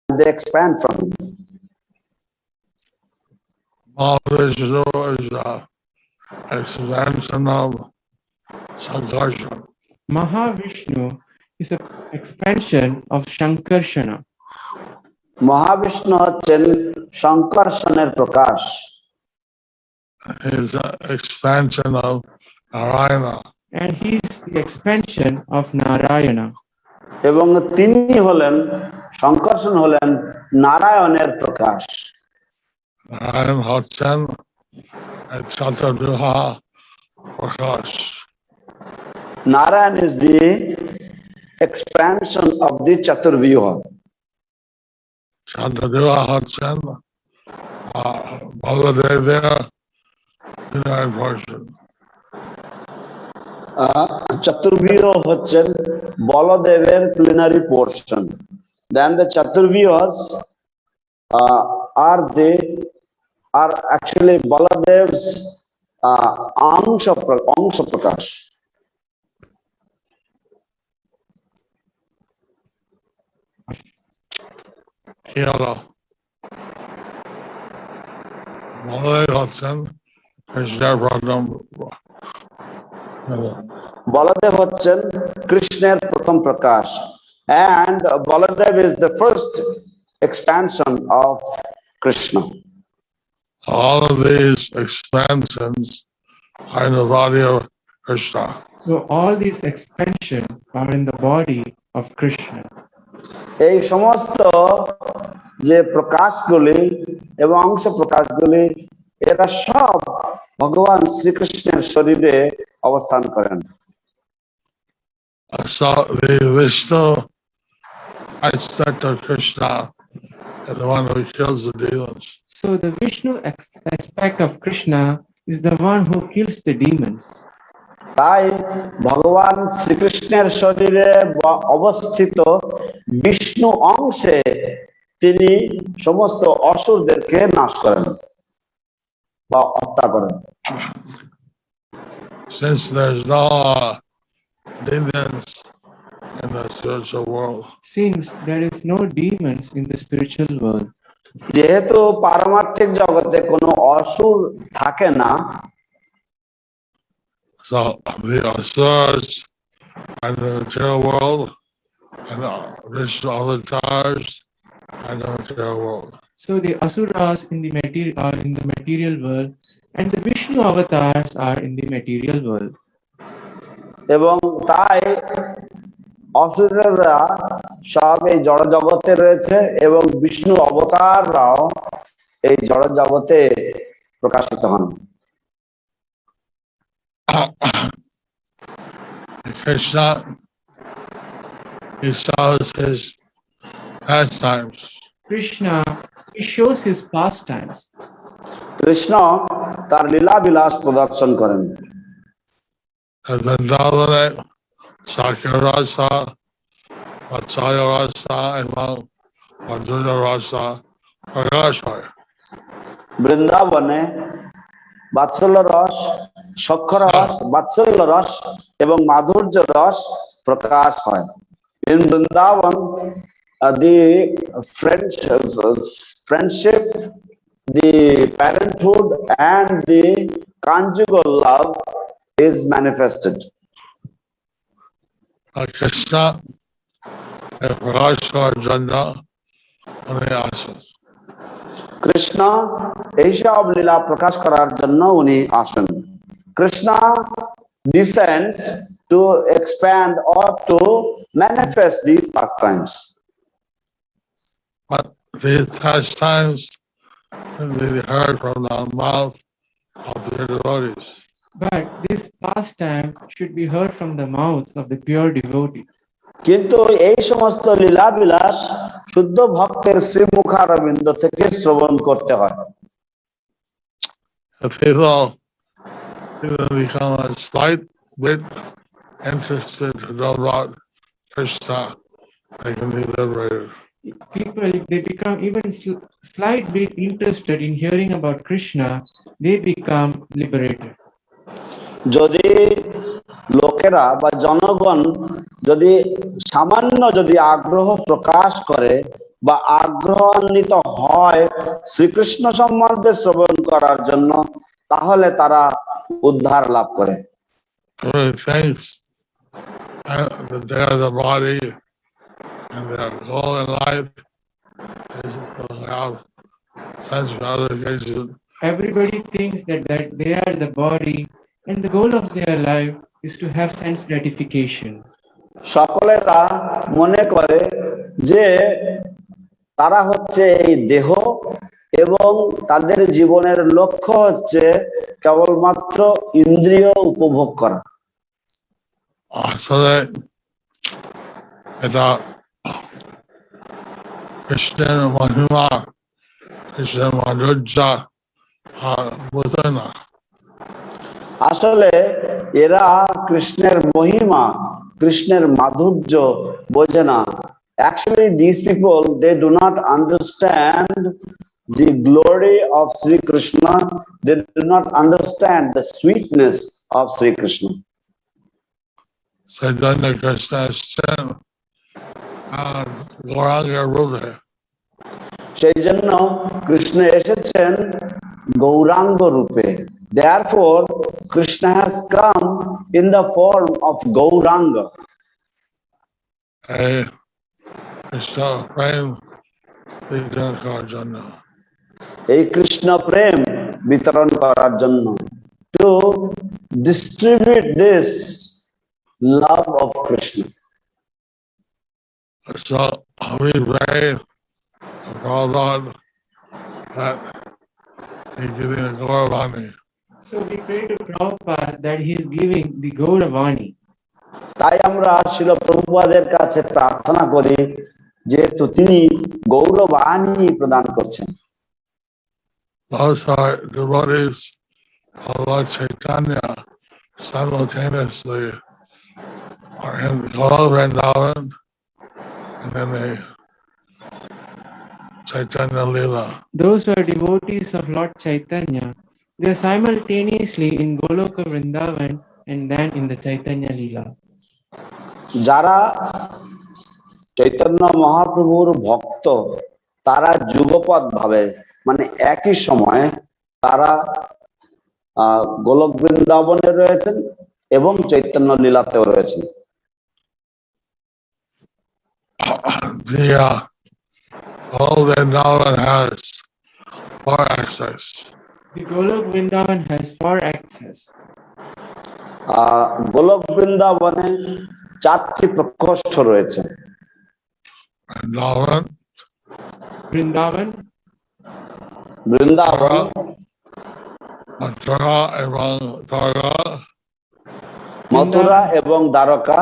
They expand from him. Mahavishnu is the expansion of Sankarsana. Mahavishnu is an expansion of Shankarshana. Mahavishnu হচ্ছেন শঙ্কর্ষণের প্রকাশ। He is the expansion of Narayana. And he is the expansion of Narayana. এবং তিনি হলেন শঙ্কর্ষণ হলেন নারায়ণের প্রকাশ। নারায়ণ হচ্ছেন চতুর্ভুজা প্রকাশ। Narayan is the expansion of the Chaturvyuha. চতুর্ভুজা হচ্ছেন বলদেবের plenary portion. Chaturvyuha হচ্ছেন বলদেবের plenary portion. Then the Chaturvyuhas are actually Baladev's অংশ প্রকাশ। কি হলো? বলদেব হচ্ছেন কৃষ্ণের প্রথম। বলদেব হচ্ছেন কৃষ্ণের প্রথম প্রকাশ, and Baladev is the first expansion of Krishna. All of these expansions are in the body of Krishna. So all these expansions are in the body of Krishna. এই সমস্ত যে প্রকাশগুলি এবং অংশ প্রকাশগুলি এরা সব ভগবান শ্রীকৃষ্ণের শরীরে অবস্থান করেন। So the Vishnu aspect of Krishna is the one who kills the demons. So the Vishnu aspect of Krishna is the one who kills the demons. তাই ভগবান শ্রীকৃষ্ণের শরীরে অবস্থিত বিষ্ণু অংশে তিনি সমস্ত অসুরদেরকে নাশ করেন বা হত্যা করেন। Since there's no demons in the spiritual world, Since there is no demons in the spiritual world, যেহেতু পারমার্থিক জগতে কোনো অসুর থাকে না, so the asuras in the material world and the Vishnu avatars in the material world. so the asuras in the material world and the Vishnu avatars are in the material world. এবং তাই অসুররা সব এই জড় জগতে রয়েছে এবং বিষ্ণু অবতাররাও এই জড় জগতে প্রকাশিত হন। Krishna, he shows his pastimes. Krishna, he shows his pastimes. Krishna তার লীলা বিলাস প্রদর্শন করেন। As Vrindavan, Sakya Rasa, Vatsaya Rasa, এবং Madhurya Rasa প্রকাশ হয়। বৃন্দাবনে বাৎসল্য রস, সখ্য রস, বাৎসল্য রস এবং মাধুর্য রস প্রকাশ হয়। In Vrindavan, the friendship, the parenthood and the conjugal love is manifested. Krishna প্রকাশ করার জন্য উনি আসেন। কৃষ্ণ এইসব লীলা প্রকাশ করার জন্য উনি আসেন। Krishna descends to expand or to manifest these pastimes. But these pastimes can be heard from the mouth of the devotees. But this pastime should be heard from the mouths of the pure devotees. কিন্তু এই সমস্ত লীলা বিলাস শুদ্ধ ভক্তের শ্রীমুখারবিন্দ থেকে শ্রবণ করতে হয়। If people even become a slight bit interested to know about Krishna, they can be liberated. People, if they become even slight bit interested in hearing about Krishna, they become liberated. যদি লোকেরা বা জনগণ যদি সামান্য যদি আগ্রহ প্রকাশ করে বা আগ্রহান্বিত হয় শ্রীকৃষ্ণ সম্বন্ধে শ্রবণ করার জন্য, তাহলে তারা উদ্ধার লাভ করে। Thinks that they are the body and their goal in life is to have sense gratification. Everybody thinks that they are the body and the goal of their life is to have sense gratification. সকলেরা মনে করে যে তারা হচ্ছে এই দেহ এবং তাদের জীবনের লক্ষ্য হচ্ছে কেবলমাত্র ইন্দ্রিয় উপভোগ করা। আসলে এটা কৃষ্ণের মহিমা, কৃষ্ণের মাধুর্য বোঝে না। আসলে এরা কৃষ্ণের মহিমা, কৃষ্ণের মাধুর্য বোঝে না। Actually, these people, they do not understand the glory of Sri Krishna. They do not understand the sweetness of Sri Krishna. Chaitanya Krishna এসেছেন গৌরাঙ্গের রূপে। সেই জন্য কৃষ্ণ এসেছেন গৌরাঙ্গ রূপে। Therefore, Krishna has come in the form of Gauranga. Krishna প্রেম বিতরণ করার জন্য। এই কৃষ্ণ প্রেম বিতরণ করার জন্য, to distribute this love of Krishna. So we pray for God that He's giving a Gauravani. So we pray to Prabhupada that he is giving the Gauravani. তাই আমরা শিল প্রভুপাদের কাছে প্রার্থনা করি যেহেতু তিনি গৌরবাণী প্রদান করছেন। Those are devotees of Lord Chaitanya simultaneously are in Golok Vrindavan and then they Chaitanya Lila. Those who are devotees of Lord Chaitanya, they are simultaneously in Goloka Vrindavan and then in the Chaitanya Lila. যারা চৈতন্য মহাপ্রভুর ভক্ত তারা যুগপৎ ভাবে মানে একই সময়ে তারা গোলক বৃন্দাবনে রয়েছেন এবং চৈতন্য লীলাতেও রয়েছেন। Golok Vrindavan has 4 access. The Golok Vrindavan has 4 access. গোলক বৃন্দাবনে 4টি প্রকোষ্ঠ রয়েছে। Vrindavan, বৃন্দাবন, Mathura এবং Dwarka, মথুরা এবং Dwarka,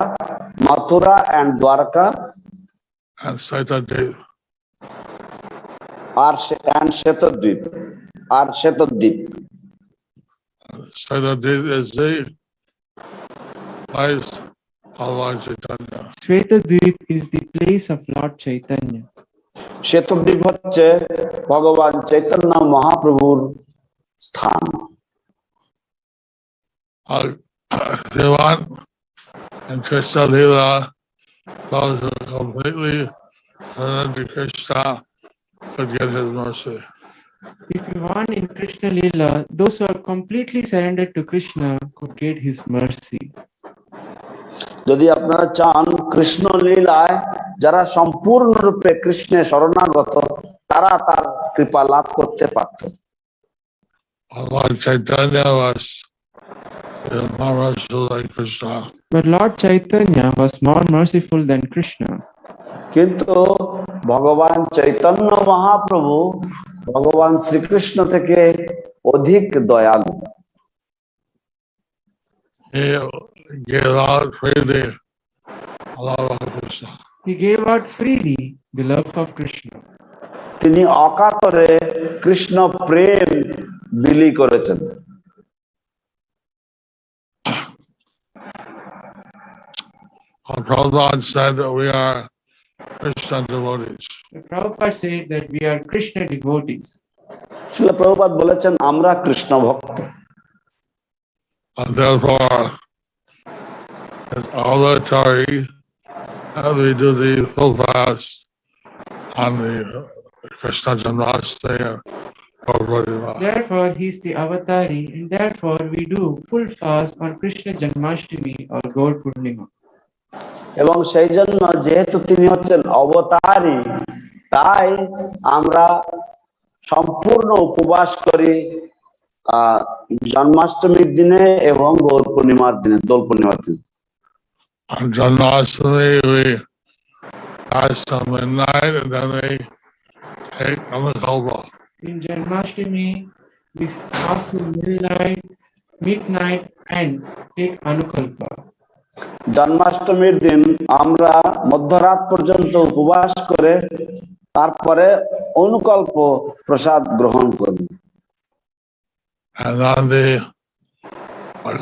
Mathura and Dwarka, and Saitadip. R Shvetadvip, Saitadip is the place of Lord Chaitanya. Svetadvip is the place of Lord Chaitanya. Shvetadvip হচ্ছে ভগবান চৈতন্য মহাপ্রভুর স্থান। Devan and Krishna Lila, those who are completely surrendered to Krishna could get his mercy. If you want in Krishna Lila, those who are completely surrendered to Krishna could get his mercy. যদি আপনারা চান কৃষ্ণ লীলায় যারা সম্পূর্ণরূপে কৃষ্ণের শরণাগত তারা তার কৃপা লাভ করতে পারত। Lord Chaitanya was more merciful than Krishna. But Lord Chaitanya was more merciful than Krishna. কিন্তু ভগবান চৈতন্য মহাপ্রভু ভগবান শ্রীকৃষ্ণ থেকে অধিক দয়ালু। He gave out freely the love of Krishna. He gave out freely the love of Krishna. তিনি অকাতরে কৃষ্ণ প্রেম বিলি করেছেন। Prabhupada said that we are Krishna devotees. The Prabhupada said that we are Krishna devotees. শিল প্রভুপাদ বলেছেন আমরা কৃষ্ণ ভক্ত। And therefore, it's obligatory that we do the full fast on the Krishna Janmastami or Purnima. Therefore, he is the avatari, and therefore we do full fast on Krishna Janmastami or Gaur Purnima. এবং সেই জন্য যেহেতু তিনি হচ্ছেন অবতারী তাই আমরা সম্পূর্ণ উপবাস করি জন্মাষ্টমীর দিনে এবং গৌর পূর্ণিমার দিনে, দোল পূর্ণিমার দিনে। On Janmastami, we fast till midnight and then we take Amakalpa. In Janmashtami, we fast till midnight and take Anukalpa. জন্মাষ্টমীর দিন আমরা মধ্যরাত পর্যন্ত উপবাস করে তারপরে অনুকল্প প্রসাদ গ্রহণ করি। And on the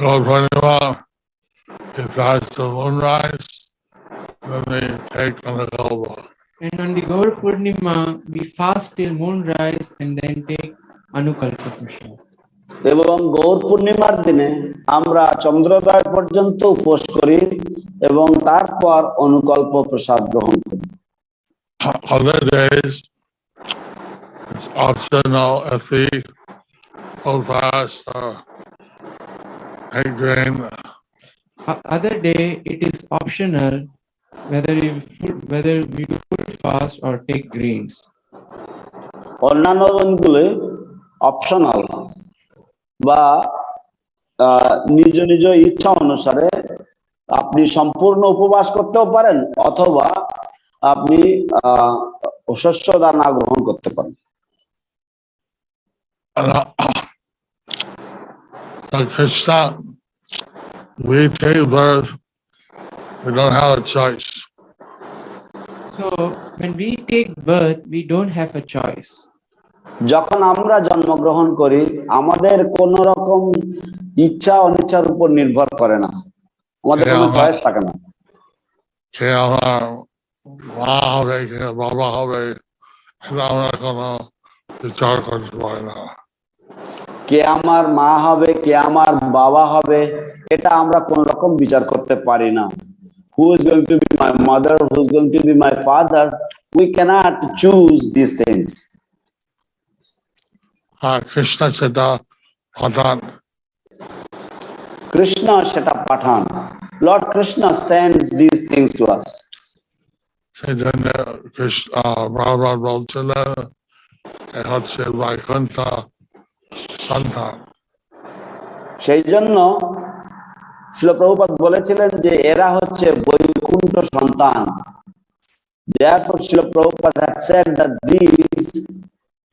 Gaur Purnima, we fast till moonrise, then we take Amakalpa. And on the Gaur Purnima, we fast till moonrise and then take Anukalpa Prasad. এবং গৌর পূর্ণিমার দিনে আমরা চন্দ্রোদয় পর্যন্ত উপোস করি এবং তারপর অনুকল্প প্রসাদ গ্রহণ করি। Other days, it's optional if we hold fast or take grain. Other day, it is optional whether we do full fast or take grains. অন্যান্য দিনগুলো অপশনাল বা নিজ নিজ ইচ্ছা অনুসারে আপনি সম্পূর্ণ উপবাস করতেও পারেন অথবা আপনি শস্য দানা গ্রহণ করতে পারেন। Krishna, we take birth, we don't have a choice. So when we take birth, we don't have a choice. যখন আমরা জন্মগ্রহণ করি আমাদের কোন রকম ইচ্ছা অনিচ্ছার উপর নির্ভর করে না, আমাদের কোনো চয়েস থাকে না। সে আমার মা হবে কে বাবা হবে এটা আমরা কোনো বিচার করতে পারি না। কে আমার মা হবে, কে আমার বাবা হবে, এটা আমরা কোন রকম বিচার করতে পারি না। Who is going to be my mother, who is going to be my father, we cannot choose these things. Krishna সেটা পাঠান, Krishna সেটা পাঠান, Lord Krishna sends these things to us. সেই জন্য কৃষ্ণ বারবার বলছিলেন হচ্ছে বৈকুণ্ঠ সন্তান। সেই জন্য শ্রীল প্রভুপাদ বলেছিলেন যে এরা হচ্ছে বৈকুণ্ঠ সন্তান। Therefore Srila Prabhupada had said that these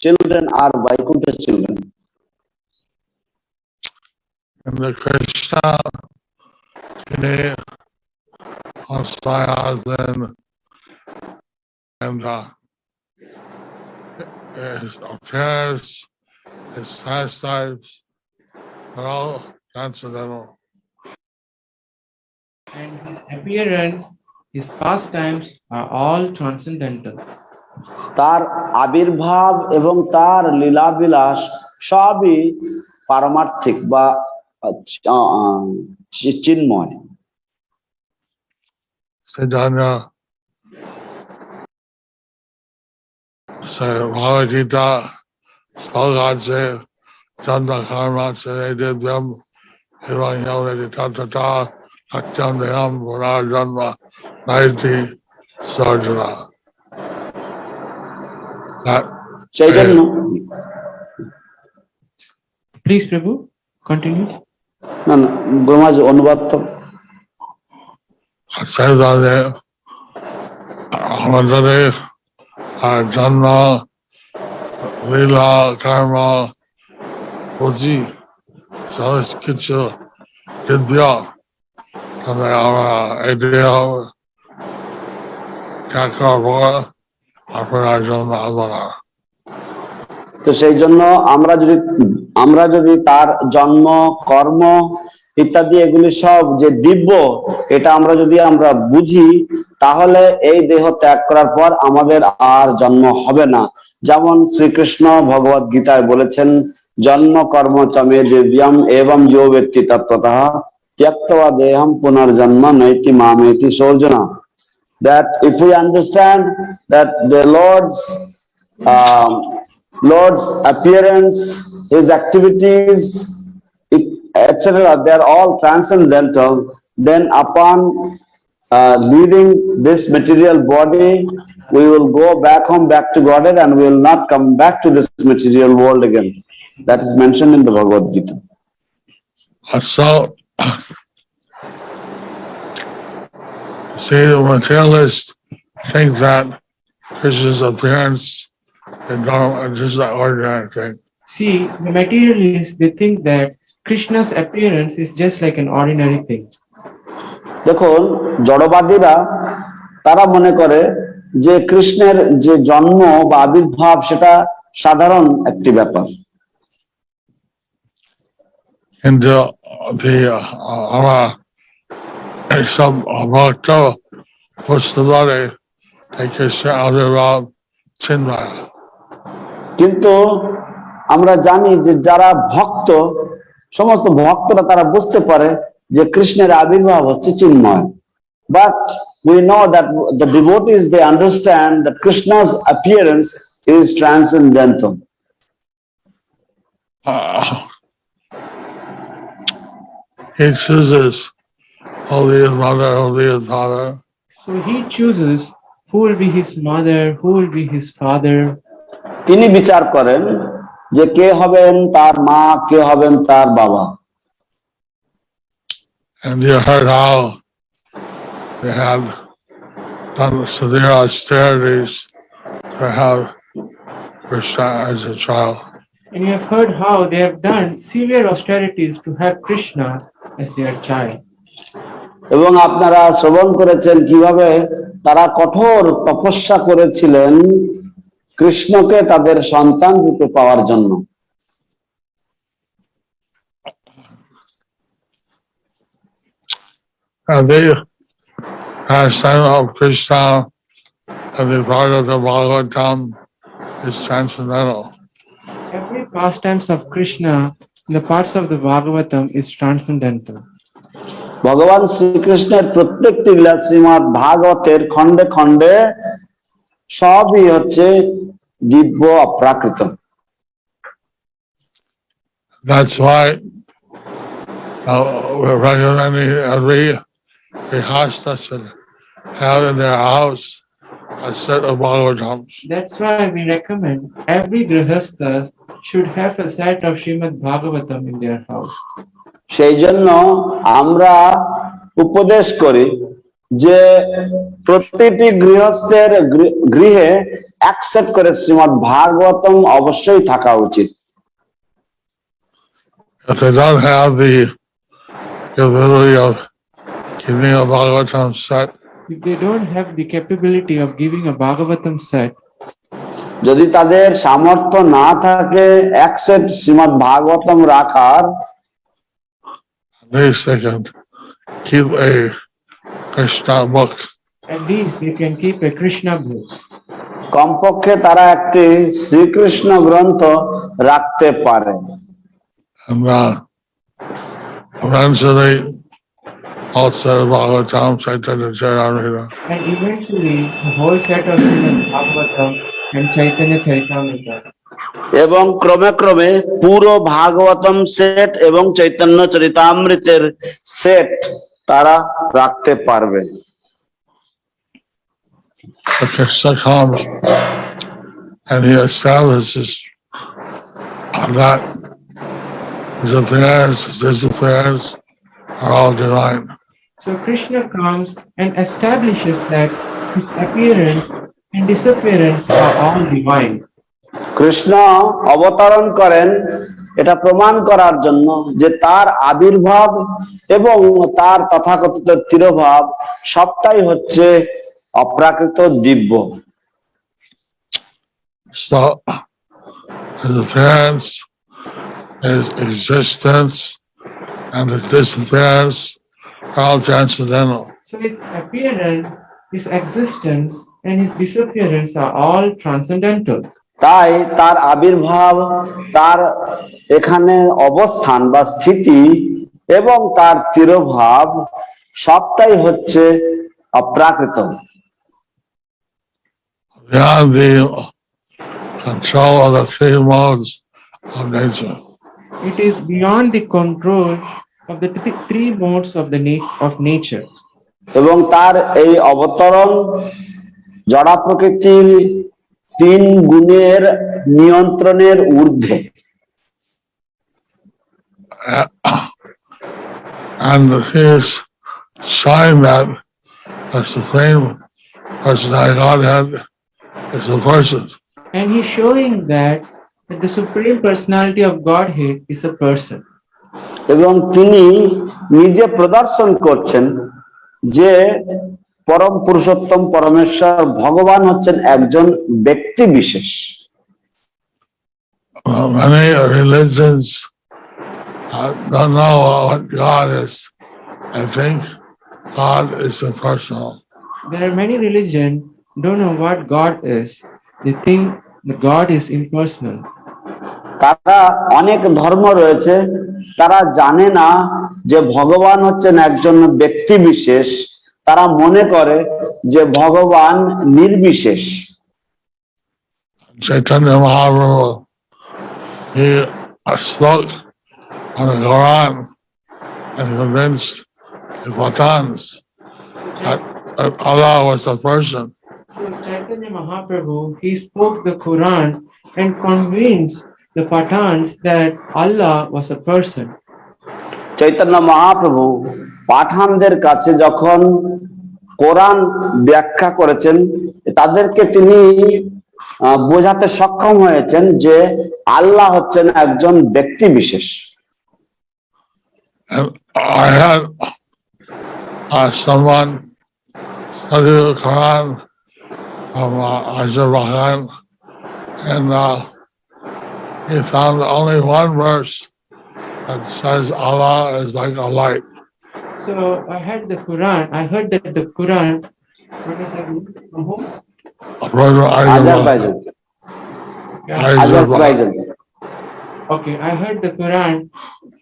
children are Vaikuntha children. And the Krishna and his appearance, his pastimes are all transcendental. And his appearance, his pastimes are all transcendental. তার আবির্ভাব এবং তার লীলাবিলাস সবই পারমার্থিক বা চিন্ময়। সেজন্য ভগবদ্গীতা শ্লোক আছে জন্ম কর্ম দিব্যম এবং তথা সত্যম দেহম পুনর্জন্ম নাইতি সর্জনা। সেই জন্য Please, Prabhu, continue. না না ব্রহ্মাজ অনুবাদ তো সেইভাবে আমাদের জন্ম লীলা কর্ম বুঝি সব কিছু দিব্য, তবে আমরা এই দেহ ত্যাগ করবো আপনার জন্য আসবো না। তো সেই জন্য আমরা যদি তার জন্ম কর্ম ইত্যাদি এগুলি সব যে দিব্য এটা আমরা যদি বুঝি, তাহলে এই দেহ ত্যাগ করার পর আমাদের আর জন্ম হবে না। যেমন শ্রীকৃষ্ণ ভগবদ গীতায় বলেছেন, জন্ম কর্ম চমে দিব্যম এবং যো ব্যক্তি তত্ত্বতঃ ত্যক্ত্বা দেহম পুনর্জন্ম নৈতি মামেতি সর্জনা। That if we understand that the Lord's appearance, his activities, etc., they are all transcendental, then upon leaving this material body, we will go back home, back to Godhead, and we will not come back to this material world again. That is mentioned in the Bhagavad Gita. So, see, the materialists think that Krishna's appearance is just an ordinary thing. See, the materialists, they think that Krishna's appearance is just like an ordinary thing. দেখুন, জড়বাদীরা তারা মনে করে যে কৃষ্ণের যে জন্ম বা আবির্ভাব সেটা সাধারণ একটি ব্যাপার। কিন্তু সব ভক্ত বুঝতে পারে কৃষ্ণের আবির্ভাব চিন্ময়। কিন্তু আমরা জানি যে যারা ভক্ত, সমস্ত ভক্তরা তারা বুঝতে পারে যে কৃষ্ণের আবির্ভাব হচ্ছে চিন্ময়। But we know that the devotees, they understand that Krishna's appearance is transcendental. He chooses who will be his mother, who will be his father. So he chooses who will be his mother, who will be his father. তিনি বিচার করেন যে কে হবেন তার মা, কে হবেন তার বাবা। And you heard how they have done severe austerities to have Krishna as a child. And you have heard how they have done severe austerities to have Krishna as their child. এবং আপনারা শ্রবণ করেছেন কিভাবে তারা কঠোর তপস্যা করেছিলেন কৃষ্ণকে তাদের সন্তান রূপে পাওয়ার জন্য। And the pastime of Krishna and the Bhagavatam is transcendental. Every pastimes of Krishna in the parts of the Bhagavatam is transcendental. ভগবান শ্রীকৃষ্ণের প্রত্যেকটি লীলা শ্রীমৎ ভাগবতের খণ্ডে খণ্ডে সবই হচ্ছে দিব্য অপ্রাকৃত। That's why we're recommending every Grihastha should have in their house a set of Bhagavatams. That's why we recommend every Grihastha should have a set of Srimad Bhagavatam in their house. সেই জন্য আমরা উপদেশ করি যে প্রতিটি গৃহস্থের গৃহে এক সেট করে শ্রীমৎ ভাগবতম অবশ্যই থাকা উচিত। If they don't have the ability of giving a Bhagavatam set, If they don't have the capability of giving a Bhagavatam set, যদি তাদের সামর্থ্য না থাকে এক সেট শ্রীমৎ ভাগবতম রাখার, at least they can keep a Krishna book. at least they can keep a Krishna book. কমপক্ষে তারা একটি শ্রীকৃষ্ণ গ্রন্থ রাখতে পারে। And eventually also Bhagavatam, Chaitanya Charitamrita. And eventually the whole set of Srimad Bhagavatam and Chaitanya Charitamrita. এবং ক্রমে ক্রমে পুরো ভাগবতম সেট এবং চৈতন্য চরিতামৃতের সেট তারা রাখতে পারবে। Krishna comes and he establishes that his affairs are all divine. So Krishna comes and establishes that his appearance and disappearance are all divine. Krishna অবতরণ করেন এটা প্রমাণ করার জন্য যে তার আবির্ভাব এবং তার তথাকথিত তিরোভাব সবটাই হচ্ছে অপ্রাকৃত দিব্য। So his appearance, his existence, and his disappearance are all transcendental. So his appearance, his existence, and his disappearance are all transcendental. তাই তার আবির্ভাব, তার এখানে অবস্থান বা স্থিতি এবং তার তিরোভাব সবটাই হচ্ছে অপ্রাকৃত। Beyond the control of the three modes of nature. It is beyond the control of the three modes of nature. এবং তার এই অবতরণ জড় প্রকৃতির তিন গুণের নিয়ন্ত্রণের ঊর্ধ্বে। And he is showing that the Supreme Personality Godhead is a person. And he's showing that the Supreme Personality of Godhead is a person. এবং তিনি নিজে প্রদর্শন করছেন যে পরম পুরুষোত্তম পরমেশ্বর ভগবান হচ্ছেন একজন ব্যক্তি বিশেষ। Many religions don't know what God is. I think God is impersonal. There are many religions don't know what God is. They think that God is impersonal. তারা অনেক ধর্ম রয়েছে, তারা জানে না যে ভগবান হচ্ছেন একজন ব্যক্তি বিশেষ, তারা মনে করে যে ভগবান নির্বিশেষ। Chaitanya Mahaprabhu, he spoke on the Quran and convinced the Patans that Allah was a person. So Chaitanya Mahaprabhu, he spoke the Quran and convinced the Pathans that Allah was a person. Chaitanya Mahaprabhu পাঠানদের কাছে যখন কোরআন ব্যাখ্যা করেছেন, তাদেরকে তিনি বোঝাতে সক্ষম হয়েছেন যে আল্লাহ হচ্ছেন একজন ব্যক্তি বিশেষ। I had someone study the Quran from Azerbaijan, and he found only one verse that says Allah is like a light. So I heard the Quran. I heard that the Quran. What is that? From whom? Brother Azerbaijan Yeah. Azerbaijan Okay, I heard the Quran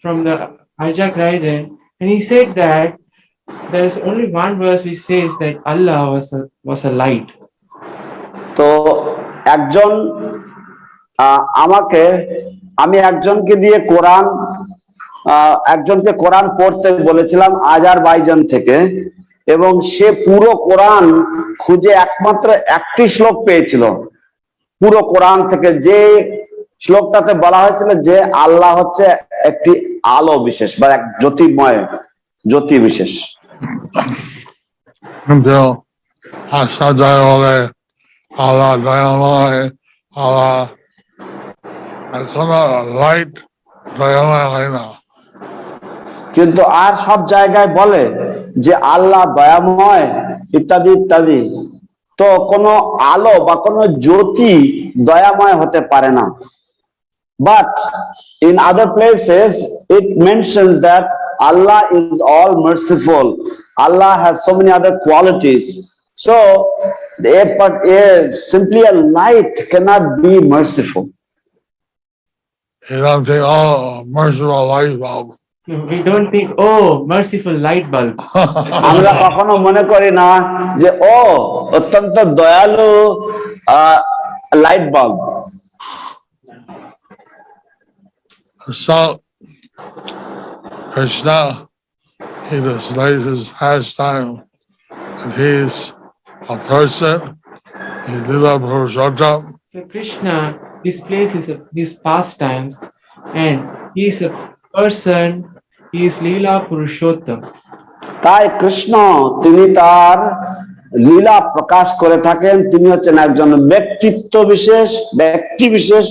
from the Ajak Rajan, and he said that there is only one verse which says that Allah was a light. তো একজন আমাকে আমি একজনকে দিয়ে কোরআন একজনকে কোরআন পড়তে বলেছিলাম Azerbaijan থেকে এবং সে পুরো কোরআন খুঁজে একমাত্র একটি শ্লোক পেয়েছিল পুরো কোরআন থেকে যে শ্লোকটাতে বলা হয়েছিল যে আল্লাহ হচ্ছে একটি আলো বিশেষ বা এক জ্যোতির্ময় জ্যোতি বিশেষ Allah Dayamai, Allah light Dayamai হয় না কিন্তু আর সব জায়গায় বলে যে আল্লাহ দয়াময় ইত্যাদি ইত্যাদি তো কোনো আলো বা কোনো জ্যোতি দয়াময় হতে পারে না but in other places it mentions that Allah is all merciful. Allah has so many other qualities. So simply a light cannot be merciful. You don't think, oh, merciful light bulb. We don't think, oh, merciful light bulb. আমরা কখনো মনে করি না যে ও অত্যন্ত দয়ালু light bulb So Krishna, he displays his pastime, and he's a person. He's Lila Purushottam. So Krishna displays his pastimes, and he is a person. He is Lila Purushottam. তাই কৃষ্ণ তিনি তার লীলা প্রকাশ করে থাকেন তিনি হচ্ছেন একজন ব্যক্তি বিশেষ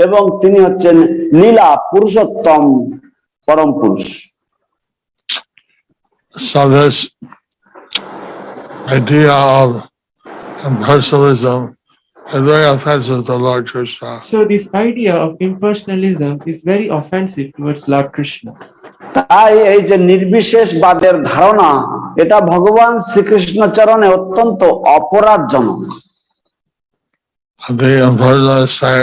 এবং তিনি হচ্ছেন লীলা পুরুষোত্তম পরম পুরুষ So this idea of impersonalism is very offensive to Lord Krishna. So this idea of impersonalism is very offensive towards Lord Krishna. তাই এই যে নির্বিশেষবাদের ধারণা এটা ভগবান শ্রীকৃষ্ণ চরণে অত্যন্ত অপরাধজনক The impersonalists say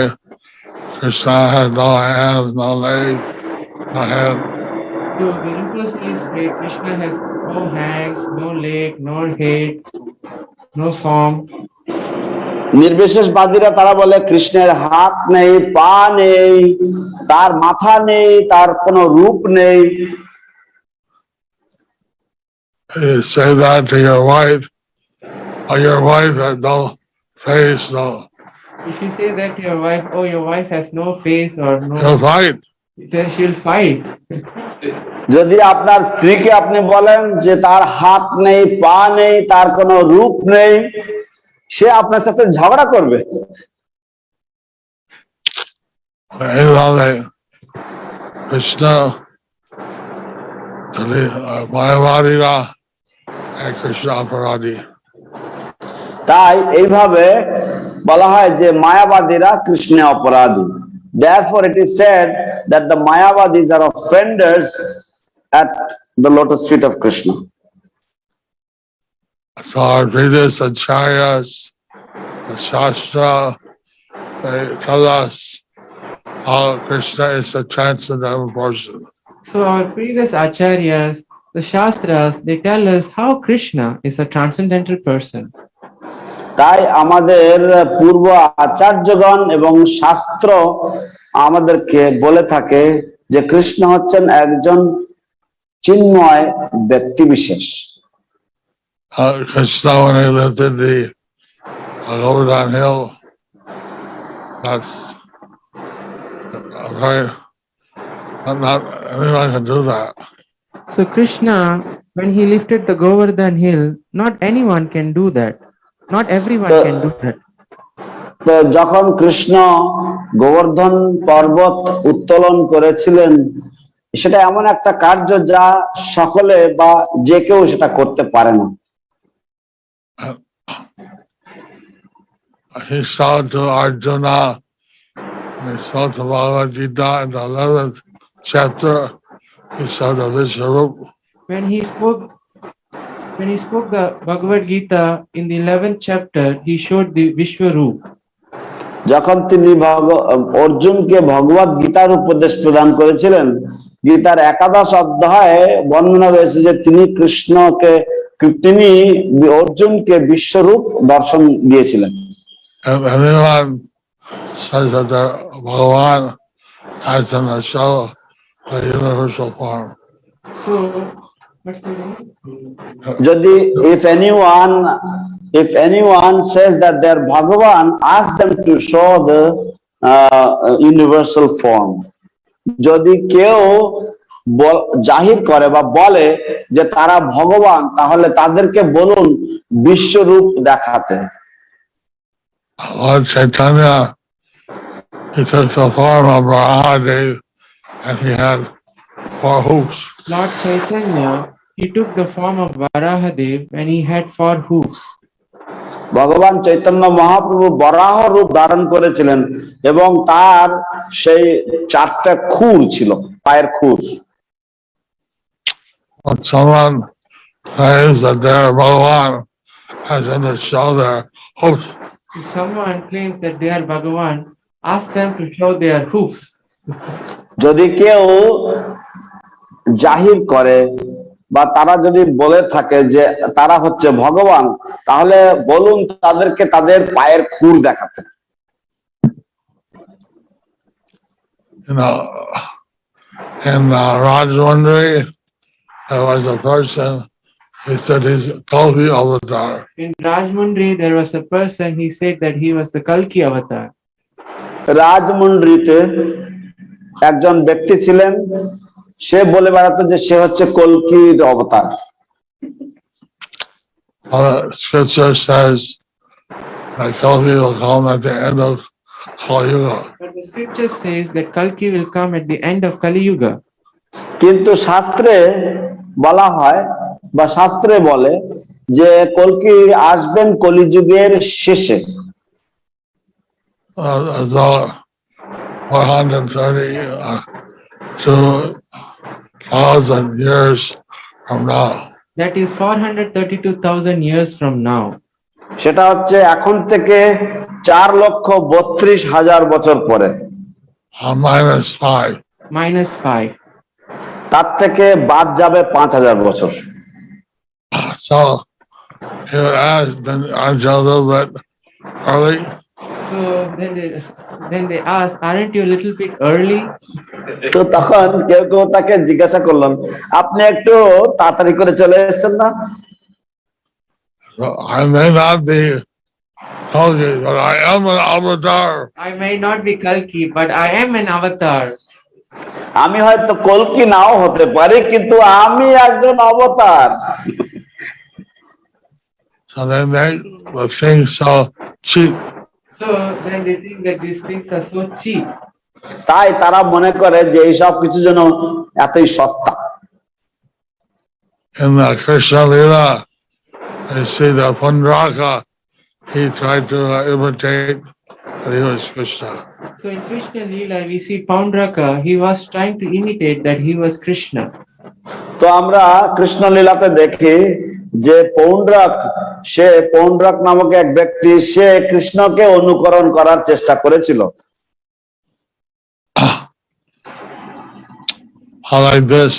Krishna has no hands, no legs, no head. So the impersonalists say Krishna has no hands, no leg, no head, no form. নির্বিশেষবাদীরা তারা বলে কৃষ্ণের হাত নেই পা নেই তার মাথা নেই তার কোনো রূপ নেই You say that to your wife, or your wife has no face, no. If you say that to your wife, oh, your wife has no face or no, She'll fight. then she'll fight. যদি আপনার স্ত্রীকে আপনি বলেন যে তার হাত নেই পা নেই তার কোনো রূপ নেই সে আপনার সাথে ঝগড়া করবে এইভাবে কৃষ্ণ মায়াবাদীরা কৃষ্ণ অপরাধী তাই এইভাবে বলা হয় যে মায়াবাদীরা কৃষ্ণে অপরাধী therefore it is said that the mayavadis are offenders at the lotus feet of Krishna. So our previous acharyas, the Shastra, they tell us how Krishna is a transcendental person. So our previous acharyas, the Shastras, they tell us how Krishna is a transcendental person. তাই আমাদের পূর্ব আচার্যগণ এবং শাস্ত্র আমাদেরকে বলে থাকে যে কৃষ্ণ হচ্ছেন একজন চিন্ময় ব্যক্তি বিশেষ Krishna, when he lived in the Govardhan Hill, that's very, not anyone can do that. So Krishna, when he lifted the Govardhan hill, not anyone can do that. Not everyone can do that. তো যখন কৃষ্ণ গোবর্ধন পর্বত উত্তোলন করেছিলেন সেটা এমন একটা কার্য যা সকলে বা যে কেউ সেটা করতে পারে না He saw to Arjuna, he saw to Bhagavad Gita in the 11th chapter, he saw the Vishwarup when he spoke the Bhagavad Gita in the 11th chapter, he showed the Vishwaroop. যখন তিনি অর্জুনকে ভগবত গীতার উপদেশ প্রদান করেছিলেন, গীতার একাদশ অধ্যায়ে বর্ণনা রয়েছে যে তিনি অর্জুনকে বিশ্বরূপ দর্শন দিয়েছিলেন। Anyone says that Bhagavan has in the show the universal form. So, what's the name? যদি if anyone says that their Bhagavan asked them to show the universal form, যদি কেউ জাহির করে বা বলে যে তারা ভগবান, তাহলে তাদেরকে বলুন বিশ্বরূপ দেখাতে। Lord Chaitanya, he took the form of Maharaja and he had 4 hoofs. Lord Chaitanya, he took the form of Varahadev and he had 4 hoofs. ভগবান চৈতন্য মহাপ্রভু বরাহ রূপ ধারণ করেছিলেন এবং তার সেই 4টা খুর ছিল, পায়ের খুর। When someone claims that they're Bhagavan, has them to show their hoofs. If someone claims that they are Bhagavan, ask them to show their hoofs. যদি কেউ জাহির করে বা তারা যদি বলে থাকে যে তারা হচ্ছে ভগবান, তাহলে বলুন তাদেরকে তাদের পায়ের খুর দেখাতে। In Rajmundry, there was a person, he said he's Kalki avatar. In Rajmundry, there was a person, he said that he was the Kalki avatar. রাজমুন্ড্রিতে একজন ব্যক্তি ছিলেন, সে বলে বেড়াতো যে সে হচ্ছে কল্কির অবতার। Scripture says that Kalki will come at the end of Kali Yuga. But the scripture says that Kalki will come at the end of Kali Yuga. কিন্তু শাস্ত্রে বলা হয় বা শাস্ত্রে বলে যে কল্কি আসবেন কলিযুগের শেষে। About 432,000 years from now. That is 432,000 years from now. সেটা হচ্ছে এখন থেকে 4,32,000 বছর পরে। -5. -5. তার থেকে বাদ যাবে 5,000 বছর। So he would ask, then aren't you a little bit early? So then they asked, aren't you a little bit early? তো তখন কেউ কেউ তাকে জিজ্ঞাসা করলেন, আপনি একটু তাড়াতাড়ি করে চলে এসেছেন না? I may not be Kalki, but I am an avatar. I may not be Kalki, but I am an avatar. আমি হয়তো কল্কি নাও হতে পারি, কিন্তু আমি একজন অবতার। So they make the things so cheap. So then they think that these things are so cheap. তাই তারা মনে করে যে এইসব কিছু যেন এতই সস্তা। In the Krishna Lila, you see the Pundraka, he tried to imitate, but he was Krishna. So in Krishna Lila, we see Paundraka, he was trying to imitate that he was Krishna. তো আমরা কৃষ্ণ লীলাতে দেখি যে পৌন্ড্রক নামক এক ব্যক্তি, সে কৃষ্ণকে অনুকরণ করার চেষ্টা করেছিল। Like this,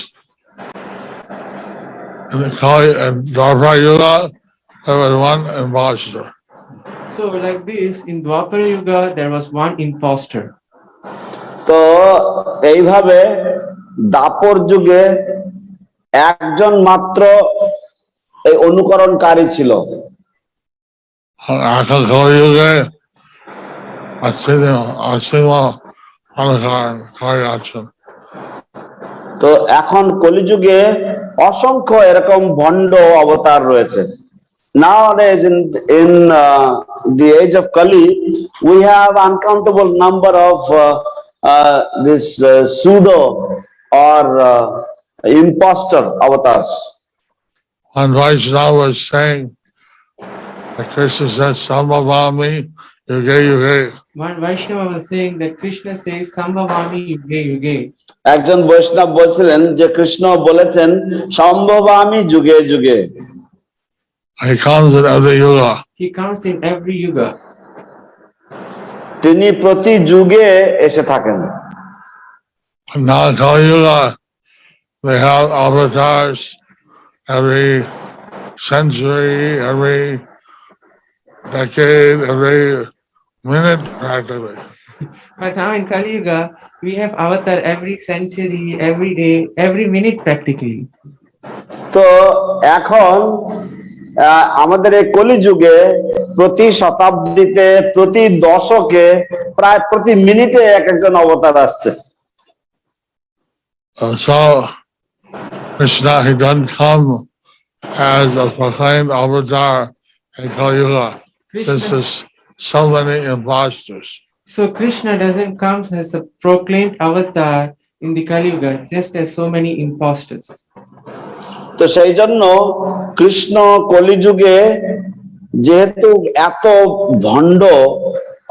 in the Kali and Dwapara Yuga, there was one impostor. So like this, in Dwapara Yuga, there was one imposter. তো এইভাবে দাপর যুগে একজন মাত্র এই অনুকরণকারী ছিল। After Kali Yuga, Asima Kali action. তো এখন কলিযুগে অসংখ্য এরকম ভণ্ড অবতার রয়েছে। Nowadays in the age of Kali, we have uncountable number of this pseudo or imposter avatars. When Vaishnava was saying, Krishna says, Samabhami yuge yuge. One Vaishnava was saying that Krishna says, Sambhavami yuge yuge. একজন বৈষ্ণব বলছিলেন যে কৃষ্ণ বলেছেন সম্ভবামি যুগে যুগে। He comes in every yuga. He comes in every yuga. তিনি প্রতি যুগে এসে থাকেন। Now Kali Yuga, they have avatars every century, every decade, every minute practically. But now in Kali Yuga, we have avatar every century, every day, every minute practically. তো এখন আমাদের এই কলিযুগে প্রতি শতাব্দীতে প্রতি দশকে প্রায় প্রতি মিনিটে এক একজন অবতার আসছে। So Krishna, he doesn't come as a proclaimed avatar in Kali Yuga, since there's so many imposters. So Krishna doesn't come as a proclaimed avatar in the Kali Yuga, just as so many imposters. তো সেই জন্য কৃষ্ণ কলিযুগে যেহেতু এত ভণ্ড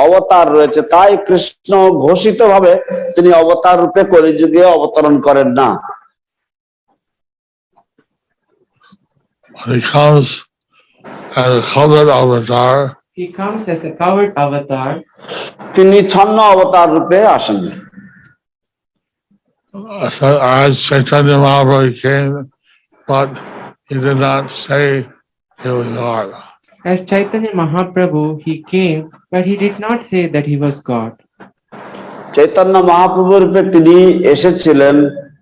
অবতার রয়েছে, তাই কৃষ্ণ ঘোষিত ভাবে তিনি অবতার রূপে কলিযুগে অবতরণ করেন না। He comes as a covered avatar. He comes as a covered avatar. তিনি ছন্ন অবতার রূপে আসেন। So as Chaitanya Mahaprabhu came, but he did not say he was God. As Chaitanya Mahaprabhu, he came, but he did not say that he was God. Chaitanya Mahaprabhu রূপে তিনি এসেছিলেন,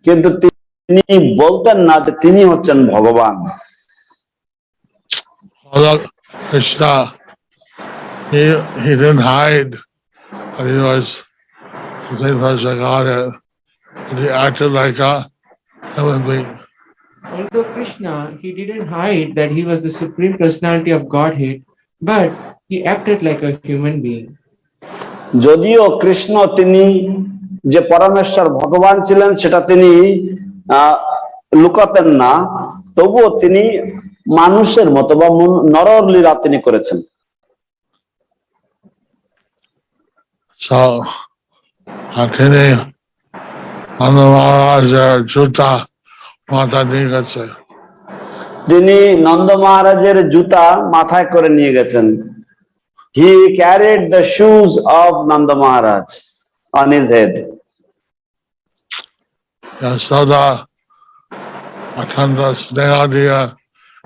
কিন্তু তিনি বলতেন না যে তিনি হচ্ছেন ভগবান। Although Krishna, he didn't hide that he was the Godhead. He acted like a human being. Although Krishna, he didn't hide that he was the Supreme Personality of Godhead, but he acted like a human being. যদিও কৃষ্ণ তিনি যে পরমেশ্বর ভগবান ছিলেন সেটা তিনি লুকাতেন না, তবুও তিনি মানুষের মতো বা নরর লীলা তিনি করেছেন। So তিনি Maharaja জুতা মাথা নিয়ে গেছে। তিনি নন্দ মহারাজের জুতা মাথায় করে নিয়ে গেছেন। He carried the shoes of Nanda Maharaj on his head. Yasoda অত্যন্ত স্নেহ দিয়ে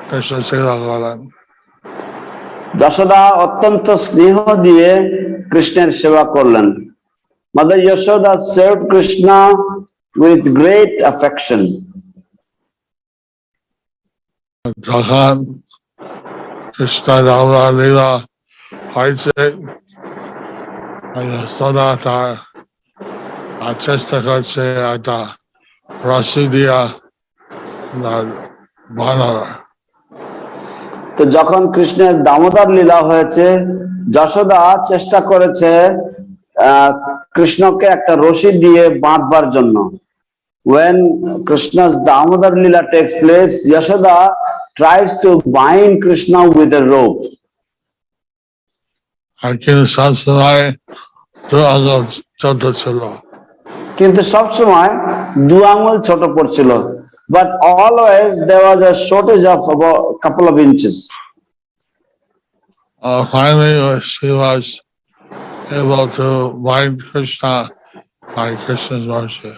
কৃষ্ণ সেবা করেন। যশোদা অত্যন্ত স্নেহ দিয়ে কৃষ্ণের সেবা করলেন। Mother Yashoda served Krishna with great affection. যখন কৃষ্ণ লীলা হয়েছে, যশোদা তার চেষ্টা করছে একটা রশি দিয়া বানানো। তো যখন কৃষ্ণের দামোদর লীলা হয়েছে, যশোদা চেষ্টা করেছে কৃষ্ণকে একটা রশি দিয়ে বাঁধবার জন্য। When Krishna's Damodar Lila takes place, Yashoda tries to bind Krishna with a rope. কিন্তু সবসময় দু আঙুল ছোট পড়ছিল, but always there was a shortage of about a couple of inches. Finally, she was able to bind Krishna by Krishna's mercy.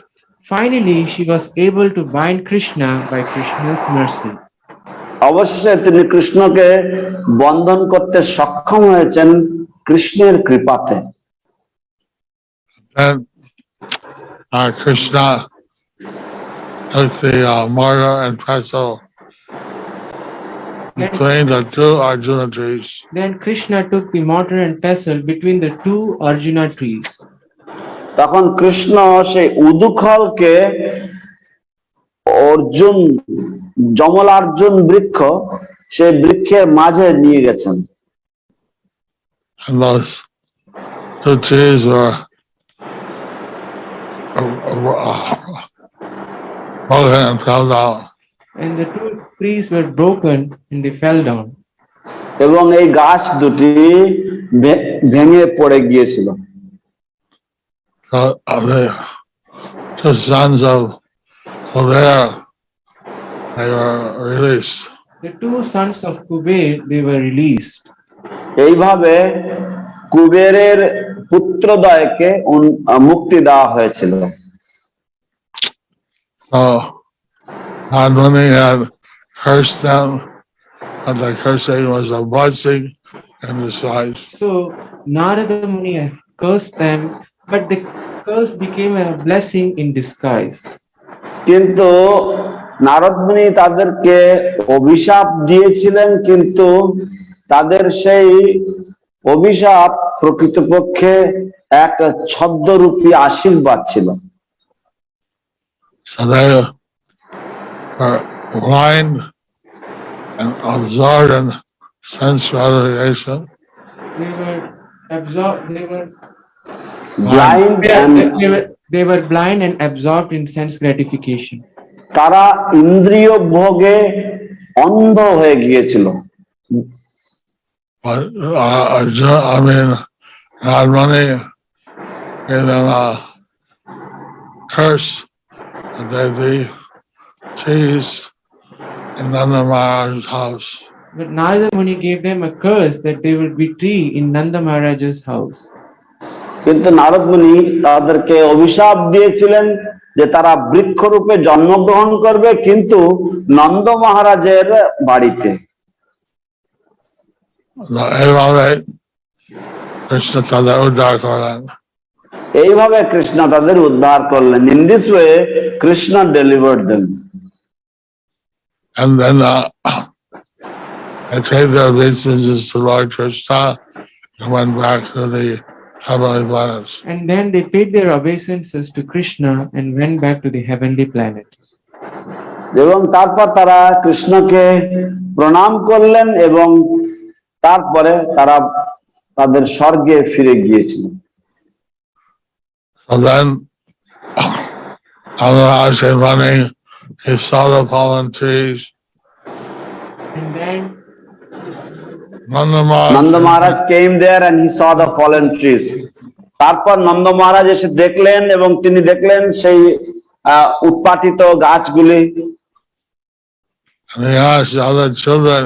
Finally, she was able to bind Krishna by Krishna's mercy. অবশেষে তিনি কৃষ্ণকে বন্ধন করতে সক্ষম হয়েছেন কৃষ্ণের কৃপাতে। And Krishna took the mortar and pestle between the two Arjuna trees. Then Krishna took the mortar and pestle between the two Arjuna trees. তখন কৃষ্ণ সেই উদুখলকে অর্জুন যমলার্জুন বৃক্ষ, সেই বৃক্ষের মাঝে নিয়ে গেছেন। And those two trees were broken and fell down. And the two trees were broken and they fell down. এবং এই গাছ দুটি ভেঙে পড়ে গিয়েছিল। The sons of Kuber, they were released. The two sons of Kuber, they were released. এইভাবে কুবেরের পুত্রদ্বয়কে মুক্তি দেওয়া হয়েছিল। So Narad had cursed them, but the cursing was a blessing in disguise. So Narada Muni cursed them, but the curse became a blessing in disguise. কিন্তু নারদ মুনি তাদেরকে অভিশাপ দিয়েছিলেন, কিন্তু তাদের সেই অভিশাপ প্রকৃতপক্ষে এক ছদ্মরূপী আশীর্বাদ ছিল। So they were blind and absorbed in sense gratification. They were absorbed. Blind and They were blind and absorbed in sense gratification. তারা ইন্দ্রিয় ভোগে অন্ধ হয়ে গিয়েছিল। But Narad Muni gave them a curse that they'd be cheese in Nanda Maharaj's house. But Narada Muni gave them a curse that they would be tree in Nanda Maharaja's house. কিন্তু নারদ মুনি তাদেরকে অভিশাপ দিয়েছিলেন যে তারা বৃক্ষরূপে জন্মগ্রহণ করবে, কিন্তু নন্দ মহারাজের বাড়িতে। এইভাবে কৃষ্ণ তাদের উদ্ধার করলেন। In this way, Krishna delivered them. And then they paid their obeisances to Lord Krishna and went back to the heavenly planets. And then they paid their obeisances to Krishna and went back to the heavenly planets. এবং তারপর তারা কৃষ্ণকে প্রণাম করলেন এবং তারপরে তারা তাদের স্বর্গে ফিরে গিয়েছিলেন। So then Maharaj came running, he saw the fallen trees. And then Nanda Maharaj came there and he saw the fallen trees. তারপর নন্দ মহারাজ এসে দেখলেন এবং তিনি দেখলেন সেই উৎপাটিত গাছগুলি। And he asked the other children,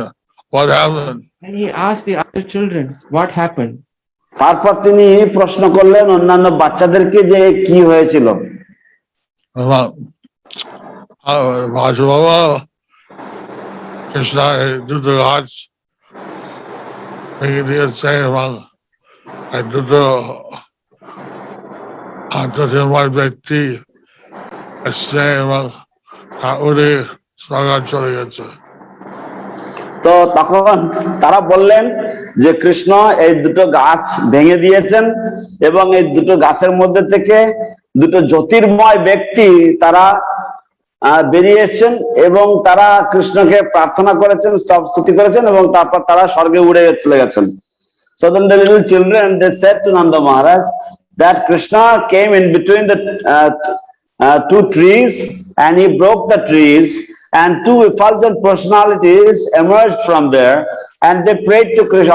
what happened? And he asked the other children, what happened? তারপর তিনি প্রশ্ন করলেন অন্যান্য বাচ্চাদেরকে যে কি হয়েছিল। Krishna দুটো গাছ ভেঙে দিয়েছে এবং দুটো আন্তর্জাতিক ব্যক্তি এসছে এবং উনি স্বর্গে চলে গেছে। তো তখন তারা বললেন যে কৃষ্ণ এই দুটো গাছ ভেঙে দিয়েছেন এবং এই দুটো গাছের মধ্যে থেকে দুটো জ্যোতির্ময় ব্যক্তি তারা বেরিয়ে এসেছেন এবং তারা কৃষ্ণকে প্রার্থনা করেছেন, স্তুতি করেছেন এবং তারপর তারা স্বর্গে উড়ে চলে গেছেন। So then the little children, they said to Nanda Maharaj that Krishna came in between the two trees and he broke the trees, and two effulgent personalities emerged from there, and they prayed to Krishna,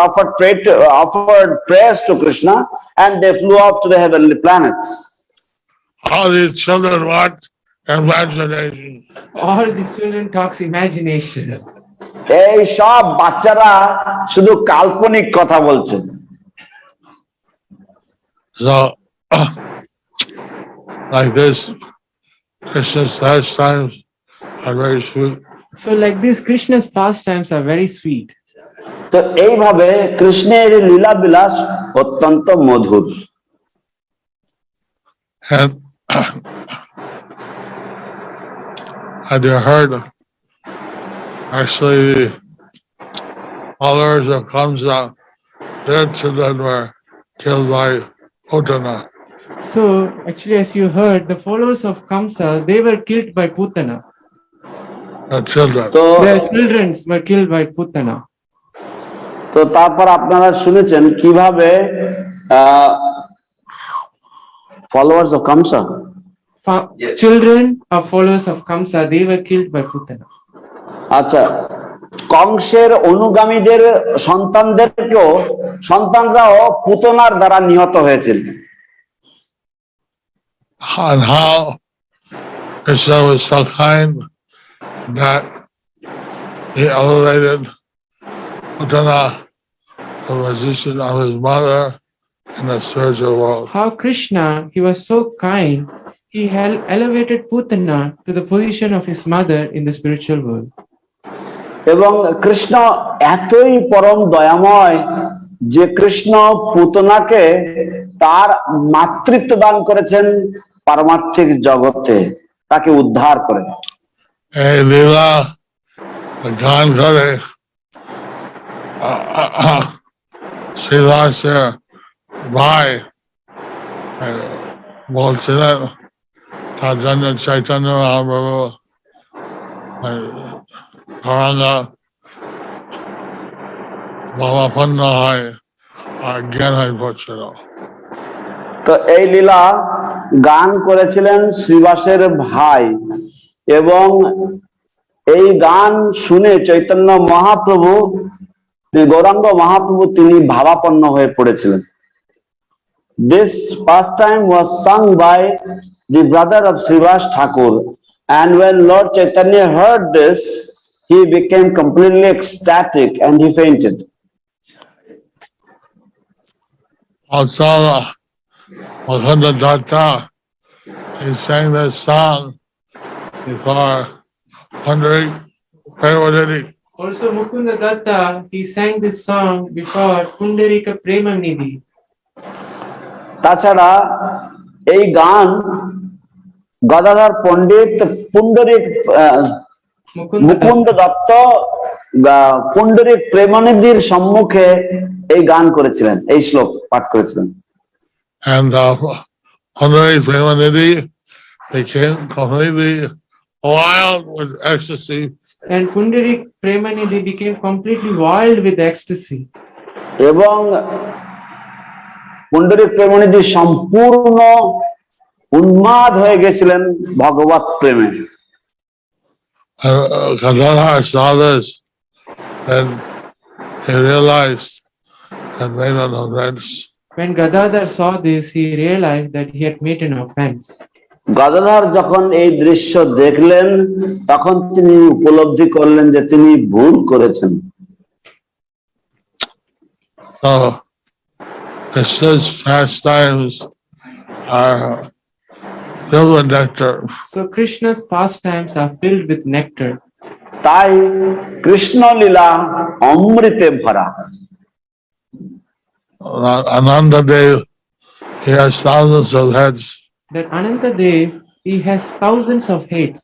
offered prayers to Krishna, and they flew off to the heavenly planets. All these children want imagination. All these children talks imagination. এই সব বাচ্চারা শুধু কাল্পনিক কথা বলছে। So like this, Krishna's pastimes are very sweet. So like this, Krishna's pastimes are very sweet. তো এইভাবে কৃষ্ণের লীলা বিলাস অত্যন্ত মধুর। And had you heard, actually the followers of Kamsa, their children were killed by Putana. So actually, as you heard, the followers of Kamsa, they were killed by Putana. The children. তো Their children were killed by Putana. তো তারপর আপনারা শুনেছেন কিভাবে followers of Kamsa, Children of followers of Kamsa, they were killed by Putana. আচ্ছা, কংসের অনুগামীদের সন্তানদেরকেও সন্তানরাও পুতনার দ্বারা নিহত হয়েছিল। And how Krishna was so kind that he elevated Putana, the position of his mother in the spiritual world. How Krishna, he was so kind, he elevated Putana to the position of his mother in the spiritual world. এবং কৃষ্ণ এতই পরম দয়াময় যে কৃষ্ণ পুতনাকে তার মাতৃত্ব দান করেছেন পারমার্থিক জগতে, তাকে উদ্ধার করে। এই লীলা গান করে শ্রীবাসের ভাই বলছিলেন তার জন্য চৈতন্য মহাপ্রভু ধরাঙ্গা ভাবাপন্ন হয় আর জ্ঞান হয়ে পড়ছিল। তো এই লীলা গান করেছিলেন শ্রীবাসের ভাই, এবং এই গান শুনে চৈতন্য মহাপ্রভু, গৌরাঙ্গ মহাপ্রভু তিনি ভাবাপন্ন হয়ে পড়েছিলেন। This pastime was sung by the brother of Srivas Thakur, and when Lord Chaitanya heard this, he became completely ecstatic and he fainted. Also, Mukunda Datta, he sang this song before Pandari Premaditi. Also Mukunda Datta, he sang this song before Pundarika Premanidhi. তাছাড়া এই গান গদাধর পণ্ডিত পুণ্ডরিক মুকুন্দ দত্ত পুণ্ডরিক প্রেমনিধির সম্মুখে এই গান করেছিলেন, এই শ্লোক পাঠ করেছিলেন। And Pundarik Premanidhi became completely wild with ecstasy. And Pundarik Premanidhi became completely wild with ecstasy. এবং পুণ্ডরিক প্রেমনিধি সম্পূর্ণ উন্মাদ হয়ে গেছিলেন ভগবত প্রেমে। Gadadhar saw this, then he realized and made an offense. When Gadadhar saw this, he realized that he had made an offense. Gadadhar যখন এই দৃশ্য দেখলেন, তখন তিনি উপলব্ধি করলেন যে তিনি ভুল করেছেন। So Krishna's pastimes are filled with nectar. So Krishna's pastimes are filled with nectar. তাই কৃষ্ণ লীলা অমৃতে ভরা। Ananda Dev, he has thousands of heads. That Ananta Dev, he has thousands of heads.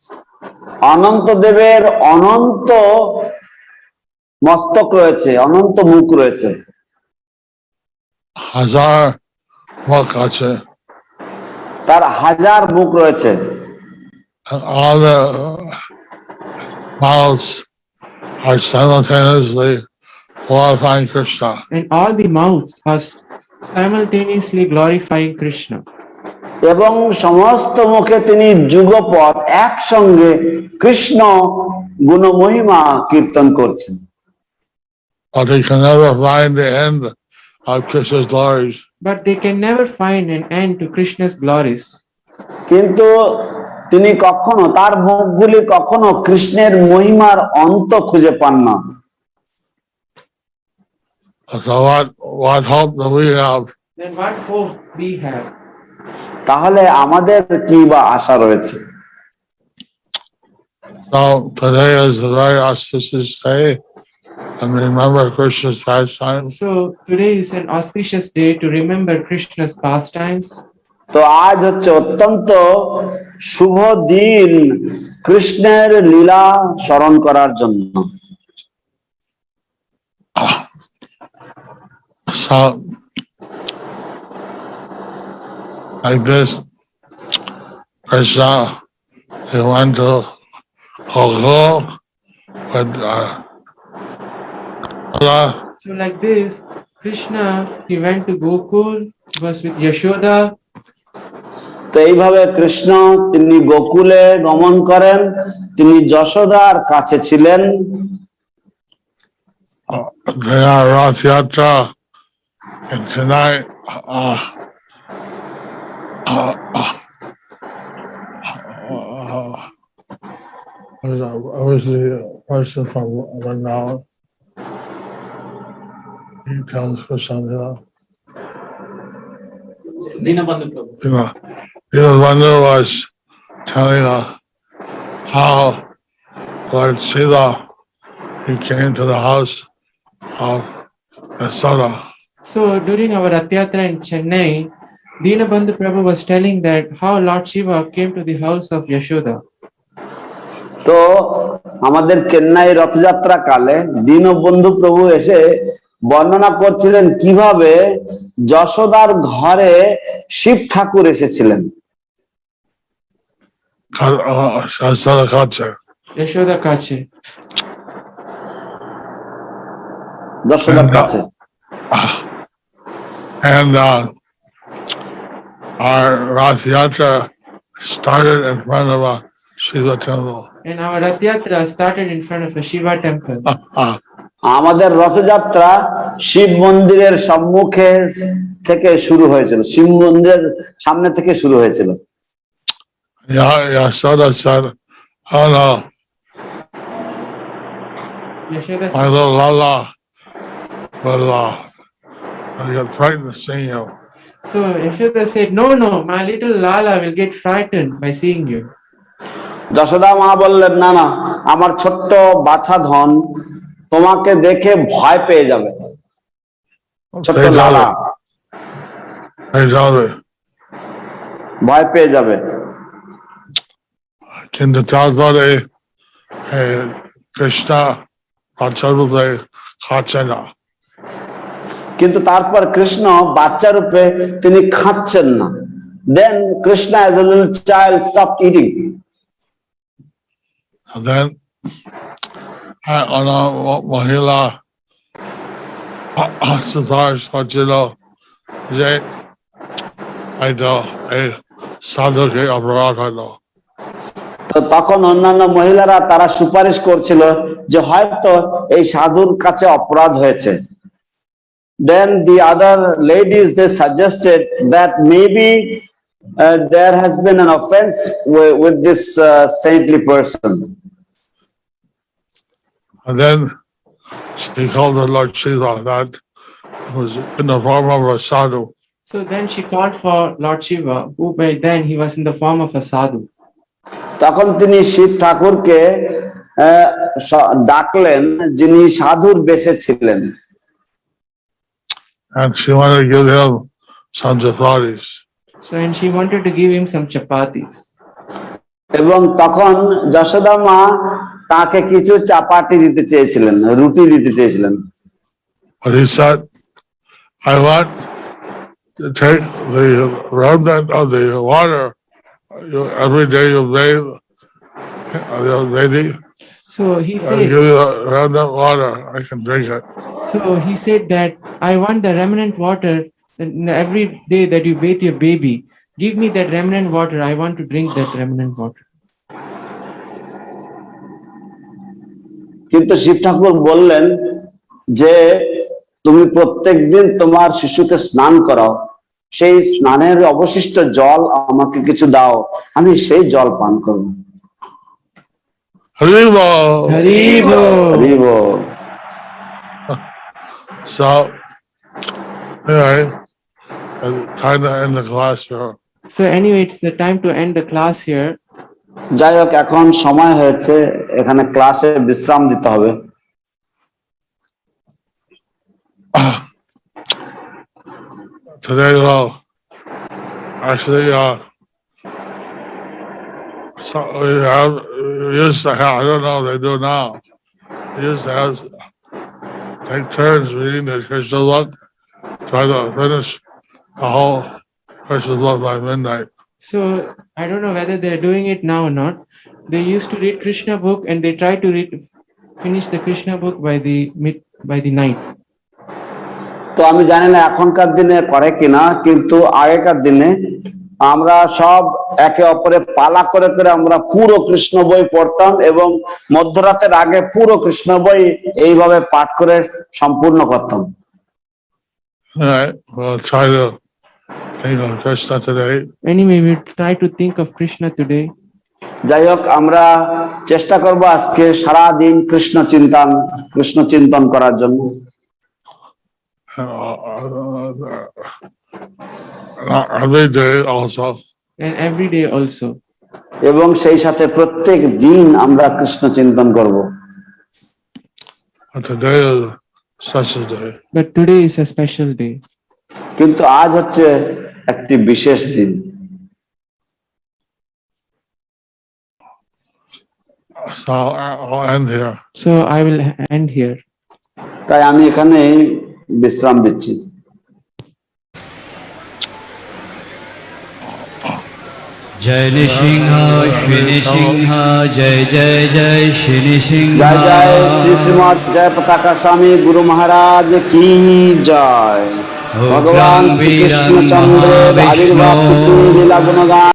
অনন্ত দেবের অনন্ত মস্তক রয়েছে, অনন্ত মুখ রয়েছে। Hazar mukh ache. তার হাজার মুখ রয়েছে। And all the mouths are simultaneously glorifying Krishna. And all the mouths are simultaneously glorifying Krishna. এবং সমস্ত মুখে তিনি যুগপৎ একসঙ্গে কৃষ্ণ গুণমহিমা কীর্তন করছেন। But they can never find the end of Krishna's glories. But they can never find an end to Krishna's glories. কিন্তু তিনি কখনো, তার মুখগুলি কখনো কৃষ্ণের মহিমার অন্ত খুঁজে পান না। So what hope do we have? Then what hope we have? তাহলে আমাদের কি বা আশা রয়েছে? So today is a very auspicious day, and remember Krishna's pastimes. So today is an auspicious day to remember Krishna's pastimes. তো আজ হচ্ছে অত্যন্ত শুভ দিন কৃষ্ণের লীলা স্মরণ করার জন্য। So like this, Krishna, he went to Gokul with So like this, Krishna, he went to Gokul, was with Yashoda. তো এইভাবে কৃষ্ণ তিনি গোকুলে গমন করেন, তিনি যশোদার কাছে ছিলেন। they are Rath Yatra And tonight, I was the person from Vighna. He comes for Sandhya. Vinasa was telling how Lord Sila, he came to the house of Yashoda. So during our Rath Yatra in Chennai, Dinabandhu Prabhu was telling that how Lord Shiva came to the house of Yashoda. তো আমাদের চেন্নাই রথযাত্রা কালে দীনবন্ধু প্রভু এসে বর্ণনা করছিলেন কিভাবে যশোদার ঘরে শিব ঠাকুর এসেছিলেন Yashoda Kache. যশোদার কাছে And our Rath Yatra started in front of a Shiva temple. And our Rath Yatra started in front of a Shiva temple. আমাদের রথযাত্রা শিব মন্দিরের সম্মুখে থেকে শুরু হয়েছিল শিব মন্দিরের সামনে থেকে শুরু হয়েছিল Yashoda said, "Oh no, Yashoda my said, little Lala will get frightened seeing you." so Yashoda said, no, my little Lala will get frightened by seeing you. Yashoda মা বললেন না না আমার ছোট্ট বাছা ধন তোমাকে দেখে ভয় পেয়ে যাবে ছোট্ট লালা ভয় পেয়ে যাবে কিন্তু তারপরে কৃষ্ণ বাচ্চা রূপে খাচ্ছে না কিন্তু তারপর কৃষ্ণ বাচ্চা রূপে তিনি খাচ্ছেন না then Krishna as a little child stopped eating and then মহিলা সুধার হচ্ছিল যে এই সাধুকে অপরাধ হলো তো তখন অন্যান্য মহিলারা তারা সুপারিশ করছিল যে হয়তো এই সাধুর কাছে অপরাধ হয়েছে then the other ladies they suggested that maybe there has been an offense with this saintly person and then she called the Lord Shiva that was in the form of a sadhu. So then she called for Lord Shiva, who by then he was in the form of a sadhu. তখন তিনি শিব ঠাকুরকে ডাকলেন যিনি সাধুর বেশে ছিলেন and she wanted to give him some chapatis. So and she wanted to give him some chapatis. এবং তখন যশোদা মা তাকে কিছু চাপাতি দিতে চেয়েছিলেন রুটি দিতে চেয়েছিলেন But he said, I want to take the remnant of the water. Every day you bathe, you're bathing. So he I'll said, give you the remnant water. I can drink it. so he said that I want the remnant water every day that you bathe your baby. Give me that remnant water. I want to drink that remnant water. কিন্তু শিব ঠাকুর বললেন যে তুমি প্রত্যেকদিন তোমার শিশুকে স্নান করাও সেই স্নানের অবশিষ্ট জল আমাকে কিছু দাও আমি সেই জল পান করব Haribo! Haribo! হরিবো So, anyway, time to end the class here. So anyway, it's the time to end the class here. যাই হোক এখন সময় হয়েছে এখানে ক্লাসে বিশ্রাম দিতে হবে Today, well, actually, so we used to have, I don't know if they do now, we used to have, take turns reading the Krishna book, try to finish the whole Krishna book by midnight. So I don't know whether they're doing it now or not. They used to read Krishna book and they try to finish the Krishna book by the night. তো আমি জানি না এখনকার দিনে করে কিনা কিন্তু আগেকার দিনে আমরা সব একে অপরে পালা করে করে আমরা পুরো কৃষ্ণ বই পড়তাম এবং মধ্যরাতের আগে পুরো কৃষ্ণ বই এইভাবে পাঠ করে সম্পূর্ণ করতাম Alright, we'll try to think of Krishna today. Anyway, we try to think of Krishna today. যাই হোক আমরা চেষ্টা করব আজকে সারা দিন কৃষ্ণ চিন্তন করার জন্য Every day also. And every day also. এবং সেই সাথে প্রত্যেক দিন আমরা কৃষ্ণ চিন্তন করব But today is a special day. But today is a special day. কিন্তু আজ হচ্ছে একটি বিশেষ দিন So I'll end here. So I will end here. তাই আমি এখানে বিশ্রাম দিচ্ছি जय नृसिंह श्री नृसिंह जय जय जय श्री नृसिंह जय जय श्री श्रीमद जय पताका स्वामी गुरु महाराज की जय भगवान श्री कृष्ण चंद्र आविर्भाव तिथि लीला गुणगान